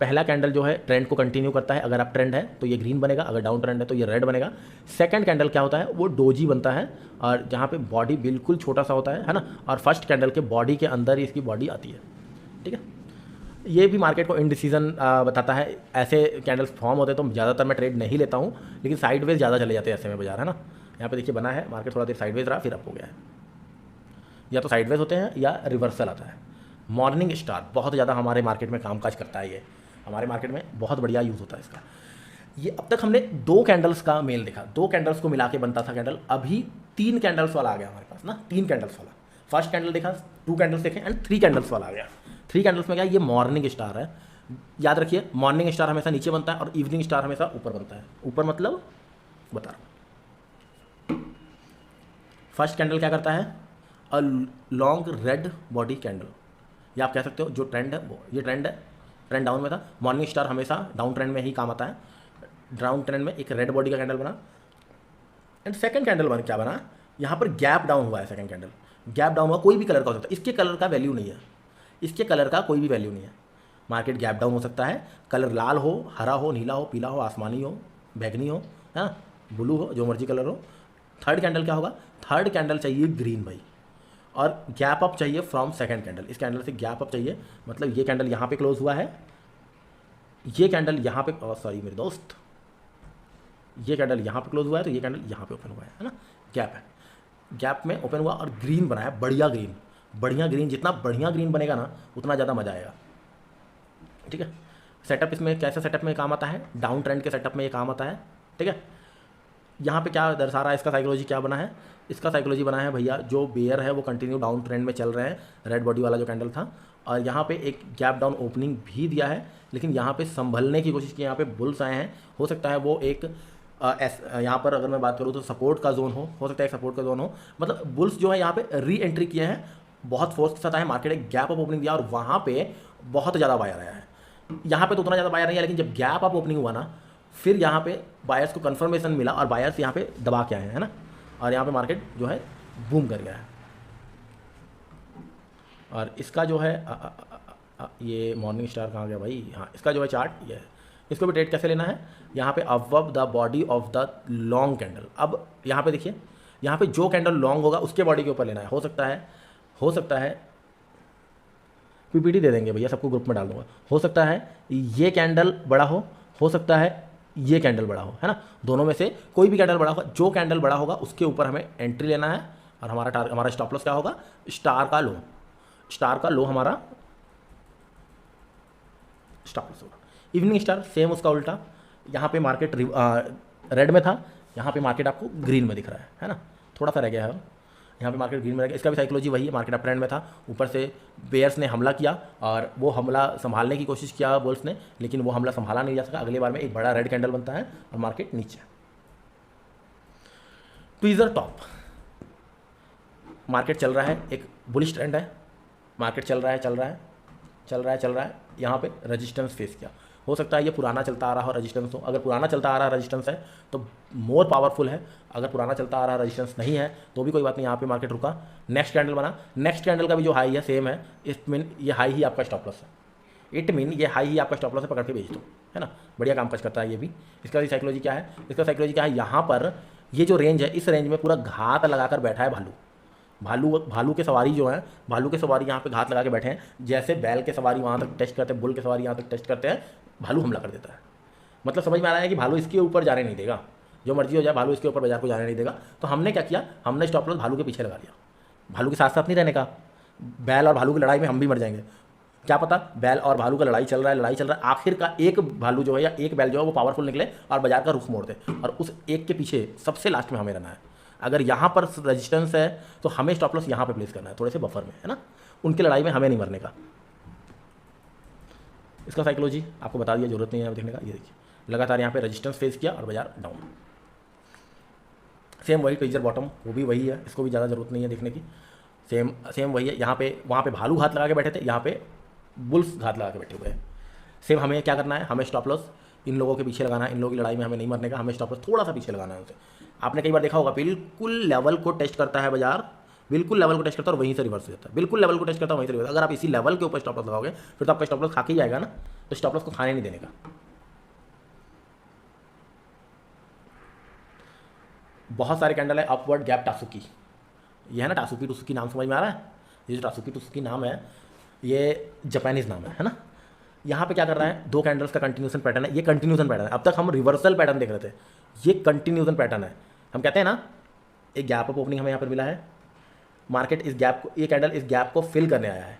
पहला कैंडल जो है ट्रेंड को कंटिन्यू करता है, अगर अप ट्रेंड है तो ये ग्रीन बनेगा, अगर डाउन ट्रेंड है तो ये रेड बनेगा। सेकंड कैंडल क्या होता है, वो डोजी बनता है, और जहाँ पे बॉडी बिल्कुल छोटा सा होता है ना, और फर्स्ट कैंडल के बॉडी के अंदर ही इसकी बॉडी आती है, ठीक है। ये भी मार्केट को इनडिसीजन बताता है। ऐसे कैंडल्स फॉर्म होते हैं तो ज़्यादातर मैं ट्रेड नहीं लेता हूँ, लेकिन साइडवेज ज़्यादा चले जाते हैं ऐसे में बाजार, है ना। यहाँ पे देखिए बना है, मार्केट थोड़ा देर साइडवेज रहा, फिर अप हो गया है। या तो साइडवेज होते हैं या रिवर्सल आता है। मॉर्निंग स्टार बहुत ज़्यादा हमारे मार्केट में कामकाज करता है, ये हमारे मार्केट में बहुत बढ़िया यूज़ होता है इसका। ये अब तक हमने दो कैंडल्स का मेल देखा, दो कैंडल्स को मिला के बनता था कैंडल, अभी तीन कैंडल्स वाला आ गया हमारे पास ना, तीन कैंडल्स वाला। फर्स्ट कैंडल देखा, टू कैंडल्स देखे, एंड थ्री कैंडल्स वाला आ गया। थ्री कैंडल्स में क्या, ये मॉर्निंग स्टार है। याद रखिए मॉर्निंग स्टार हमेशा नीचे बनता है और इवनिंग स्टार हमेशा ऊपर बनता है। ऊपर मतलब बता रहा हूँ, फर्स्ट कैंडल क्या करता है, a long red body candle, ये आप कह सकते हो जो ट्रेंड है वो ये ट्रेंड है, ट्रेंड डाउन में था। मॉर्निंग स्टार हमेशा डाउन ट्रेंड में ही काम आता है। डाउन ट्रेंड में एक रेड बॉडी का कैंडल बना एंड सेकंड कैंडल बन क्या बना, यहाँ पर गैप डाउन हुआ है। सेकंड कैंडल गैप डाउन हुआ, कोई भी कलर का हो सकता है, इसके कलर का वैल्यू नहीं है, इसके कलर का कोई भी वैल्यू नहीं है। मार्केट गैप डाउन हो सकता है, कलर लाल हो, हरा हो, नीला हो, पीला हो, आसमानी हो, बैगनी हो, है ब्लू हो, जो मर्जी कलर हो। थर्ड कैंडल क्या होगा, थर्ड कैंडल चाहिए ग्रीन भाई, और गैप अप चाहिए फ्रॉम सेकंड कैंडल। इस कैंडल से गैप अप चाहिए, मतलब ये कैंडल यहाँ पे क्लोज हुआ है, ये कैंडल यहाँ पे, सॉरी मेरे दोस्त, ये कैंडल यहाँ पे क्लोज हुआ है, तो ये कैंडल यहाँ पे ओपन हुआ है ना, गैप है, गैप में ओपन हुआ और ग्रीन बनाया, बढ़िया ग्रीन, बढ़िया ग्रीन। जितना बढ़िया ग्रीन बनेगा ना उतना ज़्यादा मज़ा आएगा, ठीक है। सेटअप इसमें कैसे सेटअप में काम आता है, डाउन ट्रेंड के सेटअप में ये काम आता है, ठीक है। यहाँ पे क्या दर्शा रहा है, इसका साइकोलॉजी क्या बना है, इसका साइकोलॉजी बना है भैया, जो बेयर है वो कंटिन्यू डाउन ट्रेंड में चल रहे हैं, रेड बॉडी वाला जो कैंडल था, और यहाँ पे एक गैप डाउन ओपनिंग भी दिया है, लेकिन यहाँ पे संभलने की कोशिश की, यहाँ पे बुल्स आए हैं, हो सकता है वो एक यहाँ पर अगर मैं बात करूँ तो सपोर्ट का जोन हो सकता है एक सपोर्ट का जोन हो, मतलब बुल्स जो है यहाँ पे री एंट्री किए हैं, बहुत फोर्स के साथ आए, मार्केट एक गैप अप ओपनिंग दिया और वहाँ पे बहुत ज़्यादा बायर आया है। यहाँ पे तो उतना ज़्यादा बायर नहीं है, लेकिन जब गैप अप ओपनिंग हुआ ना, फिर यहाँ पे बायर्स को कंफर्मेशन मिला और बायर्स यहाँ पे दबा के आए हैं, है ना, और यहाँ पे मार्केट जो है बूम कर गया है। और इसका जो है ये मॉर्निंग स्टार कहाँ गया भाई, हाँ इसका जो है चार्ट ये है, इसको भी ट्रेड कैसे लेना है, यहाँ पे above the body of the long candle. अब यहाँ पे देखिए, यहाँ पे जो कैंडल लॉन्ग होगा उसके बॉडी के ऊपर लेना है। हो सकता है पीपीटी दे देंगे भैया, सबको ग्रुप में डाल दूंगा। हो सकता है ये कैंडल बड़ा हो सकता है ये कैंडल बड़ा हो, है ना, दोनों में से कोई भी कैंडल बड़ा होगा, जो कैंडल बड़ा होगा उसके ऊपर हमें एंट्री लेना है। और हमारा स्टॉप लॉस क्या होगा, स्टार का लो हमारा स्टॉप लॉस होगा। इवनिंग स्टार सेम उसका उल्टा, यहाँ पे मार्केट रेड में था, यहाँ पे मार्केट आपको ग्रीन में दिख रहा है ना, थोड़ा सा रह गया है, यहाँ पे मार्केट ग्रीन में रह गया। इसका भी साइकोलॉजी वही है, मार्केट अप ट्रेंड में था, ऊपर से बेयर्स ने हमला किया और वो हमला संभालने की कोशिश किया बुल्स ने, लेकिन वो हमला संभाला नहीं जा सका। अगली बार में एक बड़ा रेड कैंडल बनता है और मार्केट नीचे। ट्वीजर टॉप, मार्केट चल रहा है, एक बुलिश ट्रेंड है, मार्केट चल रहा है, यहाँ पे रेजिस्टेंस फेस किया। हो सकता है ये पुराना चलता आ रहा हो रेजिस्टेंस हो, अगर पुराना चलता आ रहा रेजिस्टेंस है तो मोर पावरफुल है, अगर पुराना चलता आ रहा रेजिस्टेंस नहीं है तो भी कोई बात नहीं, यहाँ पे मार्केट रुका, नेक्स्ट कैंडल बना, नेक्स्ट कैंडल का भी जो हाई है सेम है, इट मीन ये हाई ही आपका स्टॉप लॉस है, पकड़ के बेच दो, है ना, बढ़िया काम करता है ये भी। इसका साइकोलॉजी क्या है, यहाँ पर ये जो रेंज है, इस रेंज में पूरा घात लगाकर बैठा है भालू के सवारी जो है, भालू के सवारी यहाँ पे घात लगा के बैठे हैं, जैसे बैल के सवारी वहाँ तक टेस्ट करते हैं, बुल के सवारी यहाँ तक टेस्ट करते हैं, भालू हमला कर देता है। मतलब समझ में आ रहा है कि भालू इसके ऊपर जाने नहीं देगा, जो मर्जी हो जाए भालू इसके ऊपर बाजार को जाने नहीं देगा। तो हमने क्या किया, हमने स्टॉप लॉस भालू के पीछे लगा दिया, भालू के साथ साथ नहीं रहने का, बैल और भालू की लड़ाई में हम भी मर जाएंगे, क्या पता बैल और भालू का लड़ाई चल रहा है, आखिर का एक भालू जो है या एक बैल जो है वो पावरफुल निकले और बाजार का रुख मोड़ दे, और उस एक के पीछे सबसे लास्ट में हमें रहना है। अगर यहाँ पर रेजिस्टेंस है तो हमें स्टॉप लॉस यहाँ पे प्लेस करना है, थोड़े से बफर में, है ना, उनकी लड़ाई में हमें नहीं मरने का। इसका साइकोलॉजी आपको बता दिया, जरूरत नहीं है देखने का। ये देखिए लगातार यहाँ पे रेजिस्टेंस फेस किया और बाजार डाउन, सेम वही ट्वीजर बॉटम, वो भी वही है, इसको भी ज़्यादा जरूरत नहीं है देखने की, सेम वही है। यहाँ पे वहाँ पे भालू घात लगा के बैठे थे, यहाँ पे बुल्स घात लगा के बैठे हुए हैं। सेम हमें क्या करना है, हमें स्टॉप लॉस इन लोगों के पीछे लगाना है, इन लोगों की लड़ाई में हमें नहीं मरने का, हमें स्टॉप लॉस थोड़ा सा पीछे लगाना है उनसे। आपने कई बार देखा होगा, बिल्कुल लेवल को टेस्ट करता है बाजार, बिल्कुल लेवल को टेस्ट करता है और वहीं से रिवर्स हो जाता है, बिल्कुल लेवल को टेस्ट करता है वहीं से रिवर्स। अगर आप इसी लेवल के ऊपर स्टॉप लॉस लगाओगे फिर तो आपका स्टॉप लॉस खा के ही जाएगा ना, तो स्टॉप लॉस को खाने नहीं देने का। बहुत सारे कैंडल है, अपवर्ड गैप टासुकी, ये है ना, टासुकी नाम समझ में आ रहा है, ये जो टासुकी नाम है ये जापानीज नाम है ना। यहाँ पे क्या कर रहा है, दो कैंडल्स का कंटिन्यूसन पैटर्न है, ये कंटिन्यूसन पैटर्न है, अब तक हम रिवर्सल पैटर्न देख रहे थे, ये कंटिन्यूसन पैटर्न है। हम कहते हैं ना एक गैप अप ओपनिंग हमें यहाँ पर मिला है, मार्केट इस गैप को, ये कैंडल इस गैप को फिल करने आया है,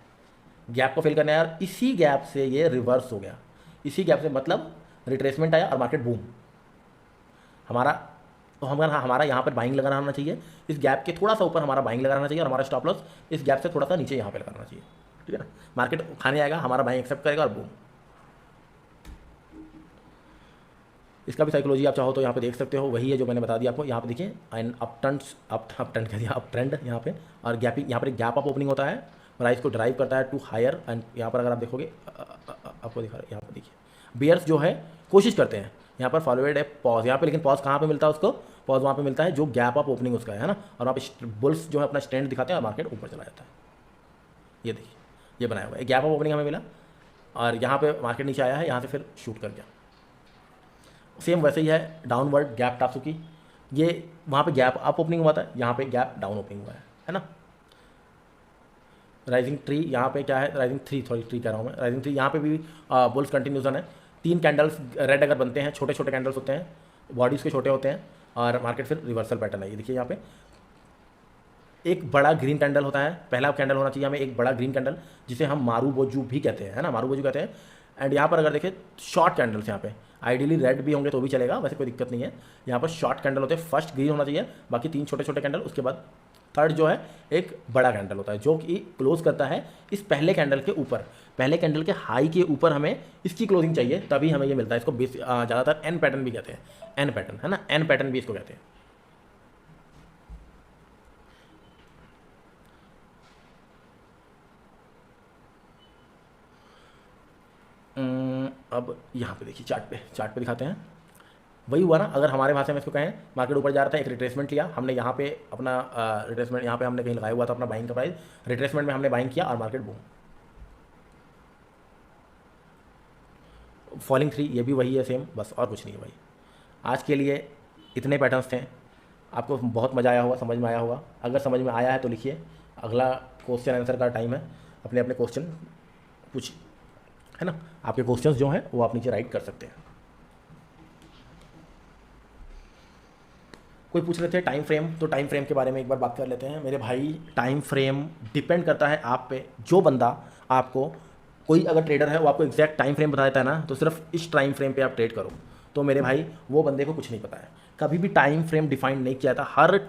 और इसी गैप से ये रिवर्स हो गया, इसी गैप से मतलब रिट्रेसमेंट आया और मार्केट बूम। हमारा यहाँ पर बाइंग लगाना आना चाहिए, इस गैप के थोड़ा सा ऊपर हमारा बाइंग लगाना चाहिए और हमारा स्टॉप लॉस इस गैप से थोड़ा सा नीचे यहाँ पे लगाना चाहिए, ठीक है ना। मार्केट खाने आएगा, हमारा बाइंग एक्सेप्ट करेगा और बूम। इसका भी साइकोलॉजी आप चाहो तो यहाँ पे देख सकते हो, वही है जो मैंने बता दिया आपको। यहाँ पे देखिए एंड अप ट्रेंड कह दिया, अप ट्रेंड यहाँ पे, और गैपिंग यहाँ पर गैप अप ओपनिंग होता है, प्राइस को ड्राइव करता है टू हायर। एंड यहाँ पर अगर आप देखोगे आपको दिखा रहा है, यहाँ पर देखिए बियर्स जो है कोशिश करते हैं यहाँ पर फॉरवर्ड है पॉज यहाँ पे, लेकिन पॉज कहाँ पे मिलता है उसको, पॉज वहाँ पे मिलता है जो गैप अप ओपनिंग उसका है ना, और वहाँ पे बुल्स जो है अपना स्टैंड दिखाते हैं और मार्केट ऊपर चला जाता है। ये देखिए ये बनाया हुआ है, गैप अप ओपनिंग हमें मिला और यहाँ पे मार्केट नीचे आया है, यहाँ से फिर शूट कर गया। सेम वैसे ही है डाउनवर्ड गैप टाप्सू की, ये वहाँ पे गैप अप ओपनिंग हुआ था, यहाँ पे गैप डाउन ओपनिंग हुआ है ना। राइजिंग ट्री यहाँ पे क्या है, राइजिंग थ्री, सॉरी ट्री कह रहा हूँ मैं, राइजिंग थ्री यहाँ पे भी बुल्स कंटिन्यूसन है। 3 कैंडल्स रेड अगर बनते हैं, छोटे छोटे कैंडल्स होते हैं, बॉडीज के छोटे होते हैं, और मार्केट फिर रिवर्सल पैटर्न है। ये देखिए यहाँ पे एक बड़ा ग्रीन कैंडल होता है, पहला कैंडल होना चाहिए हमें एक बड़ा ग्रीन कैंडल, जिसे हम मारूबोजू भी कहते हैं, है ना, मारूबोजू कहते हैं। एंड यहाँ पर अगर देखें शॉर्ट कैंडल्स, यहाँ पे आइडियली रेड भी होंगे तो भी चलेगा, वैसे कोई दिक्कत नहीं है। यहाँ पर शॉर्ट कैंडल होते हैं, फर्स्ट ग्रीन होना चाहिए, बाकी 3 छोटे छोटे कैंडल, उसके बाद थर्ड जो है एक बड़ा कैंडल होता है जो कि क्लोज करता है इस पहले कैंडल के ऊपर, पहले कैंडल के हाई के ऊपर हमें इसकी क्लोजिंग चाहिए, तभी हमें ये मिलता है। इसको ज़्यादातर एन पैटर्न भी कहते हैं, एन पैटर्न है ना, एन पैटर्न भी इसको कहते हैं। अब यहाँ पे देखिए चार्ट पे दिखाते हैं, वही हुआ ना। अगर हमारे भाषा में इसको कहें, मार्केट ऊपर जा रहा था, एक रिट्रेसमेंट लिया हमने, यहाँ पे अपना रिट्रेसमेंट यहाँ पे हमने कहीं लगाया हुआ था अपना बाइंग का प्राइस, रिट्रेसमेंट में हमने बाइंग किया और मार्केट बूम फॉलिंग 3, ये भी वही है सेम, बस और कुछ नहीं है भाई। आज के लिए इतने पैटर्न्स थे, आपको बहुत मज़ा आया होगा, समझ में आया होगा। अगर समझ में आया है तो लिखिए, अगला क्वेश्चन आंसर का टाइम है, अपने अपने क्वेश्चन पूछ, है ना, आपके क्वेश्चंस जो हैं वो आप नीचे राइट कर सकते हैं। कोई पूछ रहे थे टाइम फ्रेम, तो टाइम फ्रेम के बारे में एक बार बात कर लेते हैं मेरे भाई। टाइम फ्रेम डिपेंड करता है आप पे, जो बंदा आपको, कोई अगर ट्रेडर है वो आपको एग्जैक्ट टाइम फ्रेम बता देता है ना, तो सिर्फ इस टाइम फ्रेम पे आप ट्रेड करो, तो मेरे भाई वो बंदे को कुछ नहीं पता है। कभी भी टाइम फ्रेम डिफाइन नहीं किया था, हर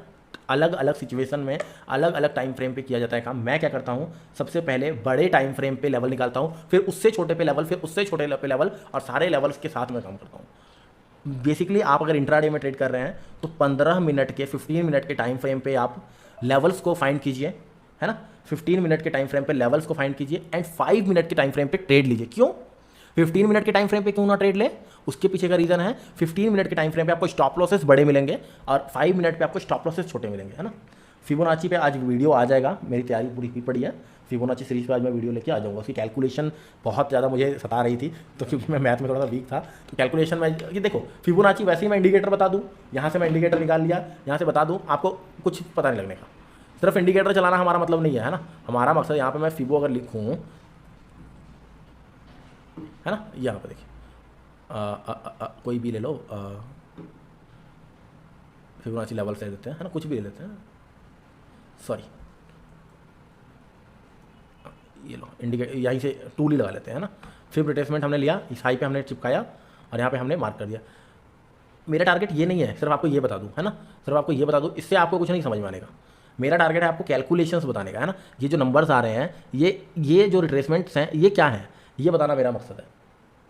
अलग अलग सिचुएशन में अलग अलग टाइम फ्रेम पे किया जाता है काम। मैं क्या करता हूँ, सबसे पहले बड़े टाइम फ्रेम पे लेवल निकालता हूँ, फिर उससे छोटे पे लेवल, फिर उससे छोटे पे लेवल, और सारे लेवल्स के साथ मैं काम करता हूँ। बेसिकली आप अगर इंट्राडे में ट्रेड कर रहे हैं तो 15 मिनट के 15 मिनट के टाइम फ्रेम पे आप लेवल्स को फाइंड कीजिए, है ना, 15 मिनट के टाइम फ्रेम पे लेवल्स को फाइंड कीजिए एंड 5 मिनट के टाइम फ्रेम पे ट्रेड लीजिए। क्यों 15 मिनट के टाइम फ्रेम पे क्यों ना ट्रेड ले, उसके पीछे का रीजन है 15 मिनट के टाइम फ्रेम पे आपको स्टॉप लॉसेस बड़े मिलेंगे और 5 मिनट पे आपको स्टॉप लॉसेस छोटे मिलेंगे, है ना। फिबोनाची पे आज वीडियो आ जाएगा, मेरी तैयारी पूरी की पड़ी है, फिबोनाची सीरीज पे आज मैं वीडियो लेके आ जाऊँगा। उसकी कैलकुलेशन बहुत ज़्यादा मुझे सता रही थी, तो क्योंकि मैं मैथ में थोड़ा सा वीक था, तो कैलकुलेशन में कि देखो फिबोनाची वैसे ही मैं इंडिकेटर बता दूँ, यहाँ से मैं इंडिकेटर निकाल लिया, यहाँ से बता दूँ, आपको कुछ पता नहीं लगने का। सिर्फ इंडिकेटर चलाना हमारा मतलब नहीं है ना, हमारा मकसद यहाँ पे मैं फिबो अगर लिखूँ, है ना, यहाँ पे देखिए कोई भी ले लो, फिबोनाची लेवल से देते हैं, है ना, कुछ भी ले लेते हैं, सॉरी ये लो इंडिकेटर, यहीं से टूल ही लगा लेते हैं ना। फिर रिट्रेसमेंट हमने लिया, इस हाई पे हमने चिपकाया और यहाँ पे हमने मार्क कर दिया। मेरा टारगेट ये नहीं है, सिर्फ आपको ये बता दूँ, है ना, सिर्फ आपको ये बता दूँ, इससे आपको कुछ नहीं समझ में आने का। मेरा टारगेट है आपको कैलकुलेशंस बताने का, है ना। ये जो नंबर्स आ रहे हैं, ये जो रिट्रेसमेंट्स हैं, ये क्या है, ये बताना मेरा मकसद है।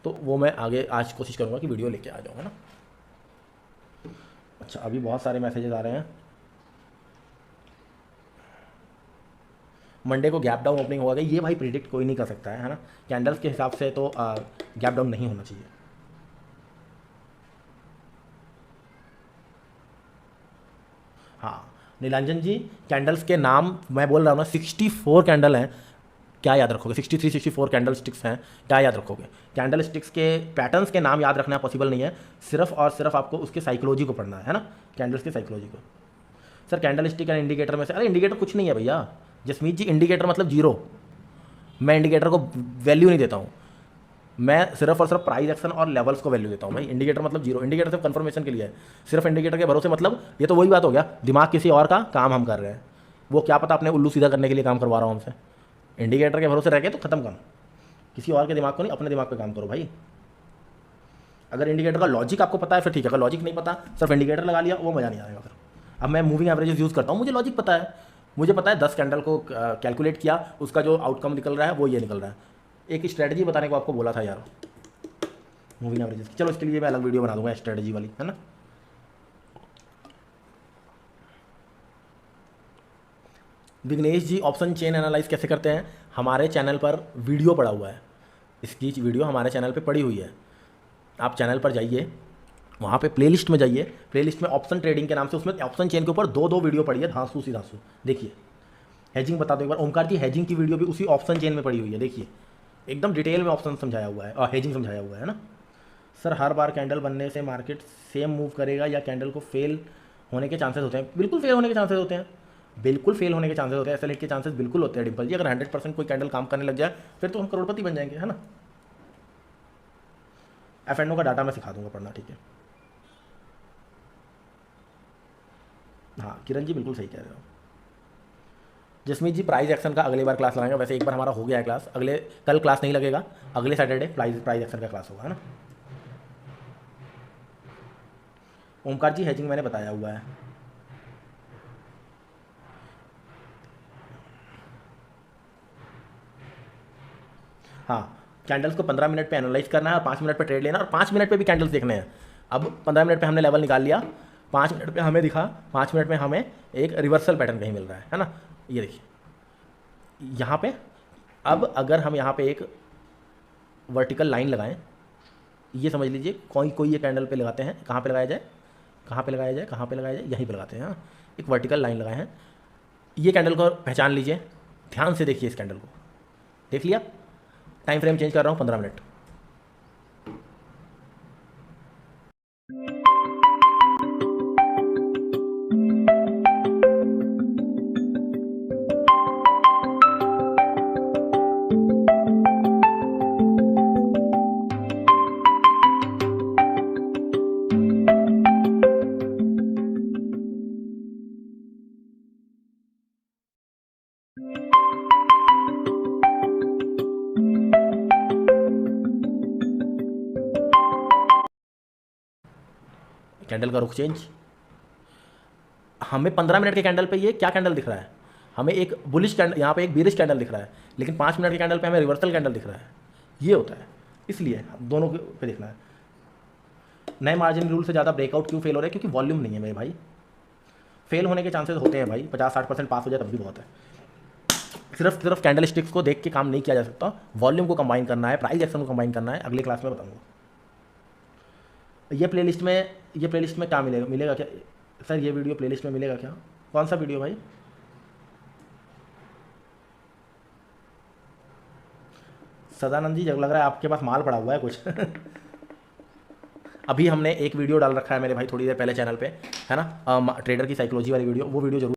तो वो मैं आगे आज कोशिश करूँगा कि वीडियो लेके आ जाऊँगा ना। अच्छा, अभी बहुत सारे मैसेजेस आ रहे हैं। मंडे को गैप डाउन ओपनिंग होगा, ये भाई प्रिडिक्ट कोई नहीं कर सकता है ना। कैंडल्स के हिसाब से तो गैप डाउन नहीं होना चाहिए। हाँ नीलांजन जी, कैंडल्स के नाम मैं बोल रहा हूँ ना, 64 कैंडल हैं, क्या याद रखोगे, 63 64 कैंडल स्टिक्स हैं, क्या याद रखोगे। कैंडल स्टिक्स के पैटर्न्स के नाम याद रखना पॉसिबल नहीं है, सिर्फ और सिर्फ आपको उसके साइकोलॉजी को पढ़ना है ना, कैंडल्स की साइकोलॉजी को। Sir candle stick and indicator में से, अरे इंडिकेटर कुछ नहीं है भैया जसमीत जी, इंडिकेटर मतलब जीरो। मैं इंडिकेटर को वैल्यू नहीं देता हूँ, मैं सिर्फ और सिर्फ प्राइस एक्शन और लेवल्स को वैल्यू देता हूँ भाई। इंडिकेटर मतलब जीरो, इंडिकेटर सिर्फ कंफर्मेशन के लिए है, सिर्फ इंडिकेटर के भरोसे मतलब ये तो वही बात हो गया, दिमाग किसी और का, काम हम कर रहे हैं। वो क्या पता अपने उल्लू सीधा करने के लिए काम करवा रहा हूँ हमसे। इंडिकेटर के भरोसे रह गए तो खत्म काम, किसी और के दिमाग को नहीं, अपने दिमाग पे काम करो भाई। अगर इंडिकेटर का लॉजिक आपको पता है फिर ठीक है, अगर लॉजिक नहीं पता, सिर्फ इंडिकेटर लगा लिया, वो मज़ा नहीं आएगा फिर। अब मैं मूविंग एवरेजेस यूज़ करता हूँ, मुझे लॉजिक पता है, मुझे पता है 10 कैंडल को कैलकुलेट किया, उसका जो आउटकम निकल रहा है वो ये निकल रहा है। एक स्ट्रेटजी बताने को आपको बोला था यार, मूविंग एवरेजेस। चलो इसके लिए मैं अलग वीडियो बना दूंगा स्ट्रेटजी वाली, है ना। विघ्नेश जी ऑप्शन चेन एनालाइज कैसे करते हैं, हमारे चैनल पर वीडियो पड़ा हुआ है, इसकी वीडियो हमारे चैनल पे पड़ी हुई है। आप चैनल पर जाइए, वहाँ पे प्लेलिस्ट में जाइए, प्लेलिस्ट में ऑप्शन ट्रेडिंग के नाम से, उसमें ऑप्शन चेन के ऊपर दो वीडियो पड़ी है, धांसू सी धांसू। देखिए हेजिंग बता दो एक बार, ओमकार जी हेजिंग की वीडियो भी उसी ऑप्शन चेन में पड़ी हुई है, देखिए एकदम डिटेल में ऑप्शन समझाया हुआ है और हेजिंग समझाया हुआ है ना। सर हर बार कैंडल बनने से मार्केट सेम मूव करेगा या कैंडल को फेल होने के चांसेस होते हैं? बिल्कुल फेल होने के चांसेस होते हैं, बिल्कुल फेल होने के चांसेस होते हैं, एसएल के चांसेस बिल्कुल होते हैं डिम्पल जी। अगर 100% कोई कैंडल काम करने लग जाए फिर तो हम करोड़पति बन जाएंगे, है ना। एफ का डाटा मैं सिखा दूंगा पढ़ना, ठीक है। हाँ किरण जी बिल्कुल सही कह रहे हो। जसमीत जी प्राइस एक्शन का अगली बार क्लास लगाएंगे, वैसे एक बार हमारा हो गया है क्लास, अगले कल क्लास नहीं लगेगा, अगले सैटरडे प्राइस एक्शन का क्लास होगा, है ना। ओमकार जी हेजिंग मैंने बताया हुआ है। हाँ कैंडल्स को 15 मिनट पे एनालाइज करना है और 5 मिनट पे ट्रेड लेना, और 5 मिनट पे भी कैंडल्स देखने हैं। अब 15 मिनट पे हमने लेवल निकाल लिया, 5 मिनट पे हमें दिखा, 5 मिनट में हमें एक रिवर्सल पैटर्न कहीं मिल रहा है ना। ये देखिए यहाँ पे, अब अगर हम यहाँ पे एक वर्टिकल लाइन लगाएं, ये समझ लीजिए कोई ये कैंडल पे लगाते हैं, कहाँ पे लगाया जाए, कहाँ पे लगाया जाए, कहाँ पे लगाया जाए, यहीं पे लगाते हैं। हाँ एक वर्टिकल लाइन लगाए हैं, ये कैंडल को पहचान लीजिए, ध्यान से देखिए इस कैंडल को, देख लिया। टाइम फ्रेम चेंज कर रहा हूँ 15 मिनट। कैंडल का रुख चेंज, हमें 15 मिनट के कैंडल पे ये क्या कैंडल दिख रहा है, हमें एक बुलिश कैंडल, यहाँ पे एक बीरिश कैंडल दिख रहा है, लेकिन 5 मिनट के कैंडल पे हमें रिवर्सल कैंडल दिख रहा है। ये होता है, इसलिए दोनों पे देखना है। नए मार्जिन रूल से ज़्यादा ब्रेकआउट क्यों फेल हो रहा है? क्योंकि वॉल्यूम नहीं है मेरे भाई। फेल होने के चांसेस होते हैं भाई, 50-60% पास हो जाए तब भी बहुत है। सिर्फ कैंडल स्टिक्स को देख के काम नहीं किया जा सकता, वॉल्यूम को कंबाइन करना है, प्राइस एक्शन को कंबाइन करना है, अगली क्लास में बताऊँगा। ये प्लेलिस्ट में क्या मिलेगा क्या सर? ये वीडियो प्लेलिस्ट में मिलेगा क्या? कौन सा वीडियो भाई? सदानंद जी जब लग रहा है आपके पास माल पड़ा हुआ है कुछ अभी हमने एक वीडियो डाल रखा है मेरे भाई थोड़ी देर पहले चैनल पे, है ना, ट्रेडर की साइकोलॉजी वाली वीडियो, वो वीडियो जरूर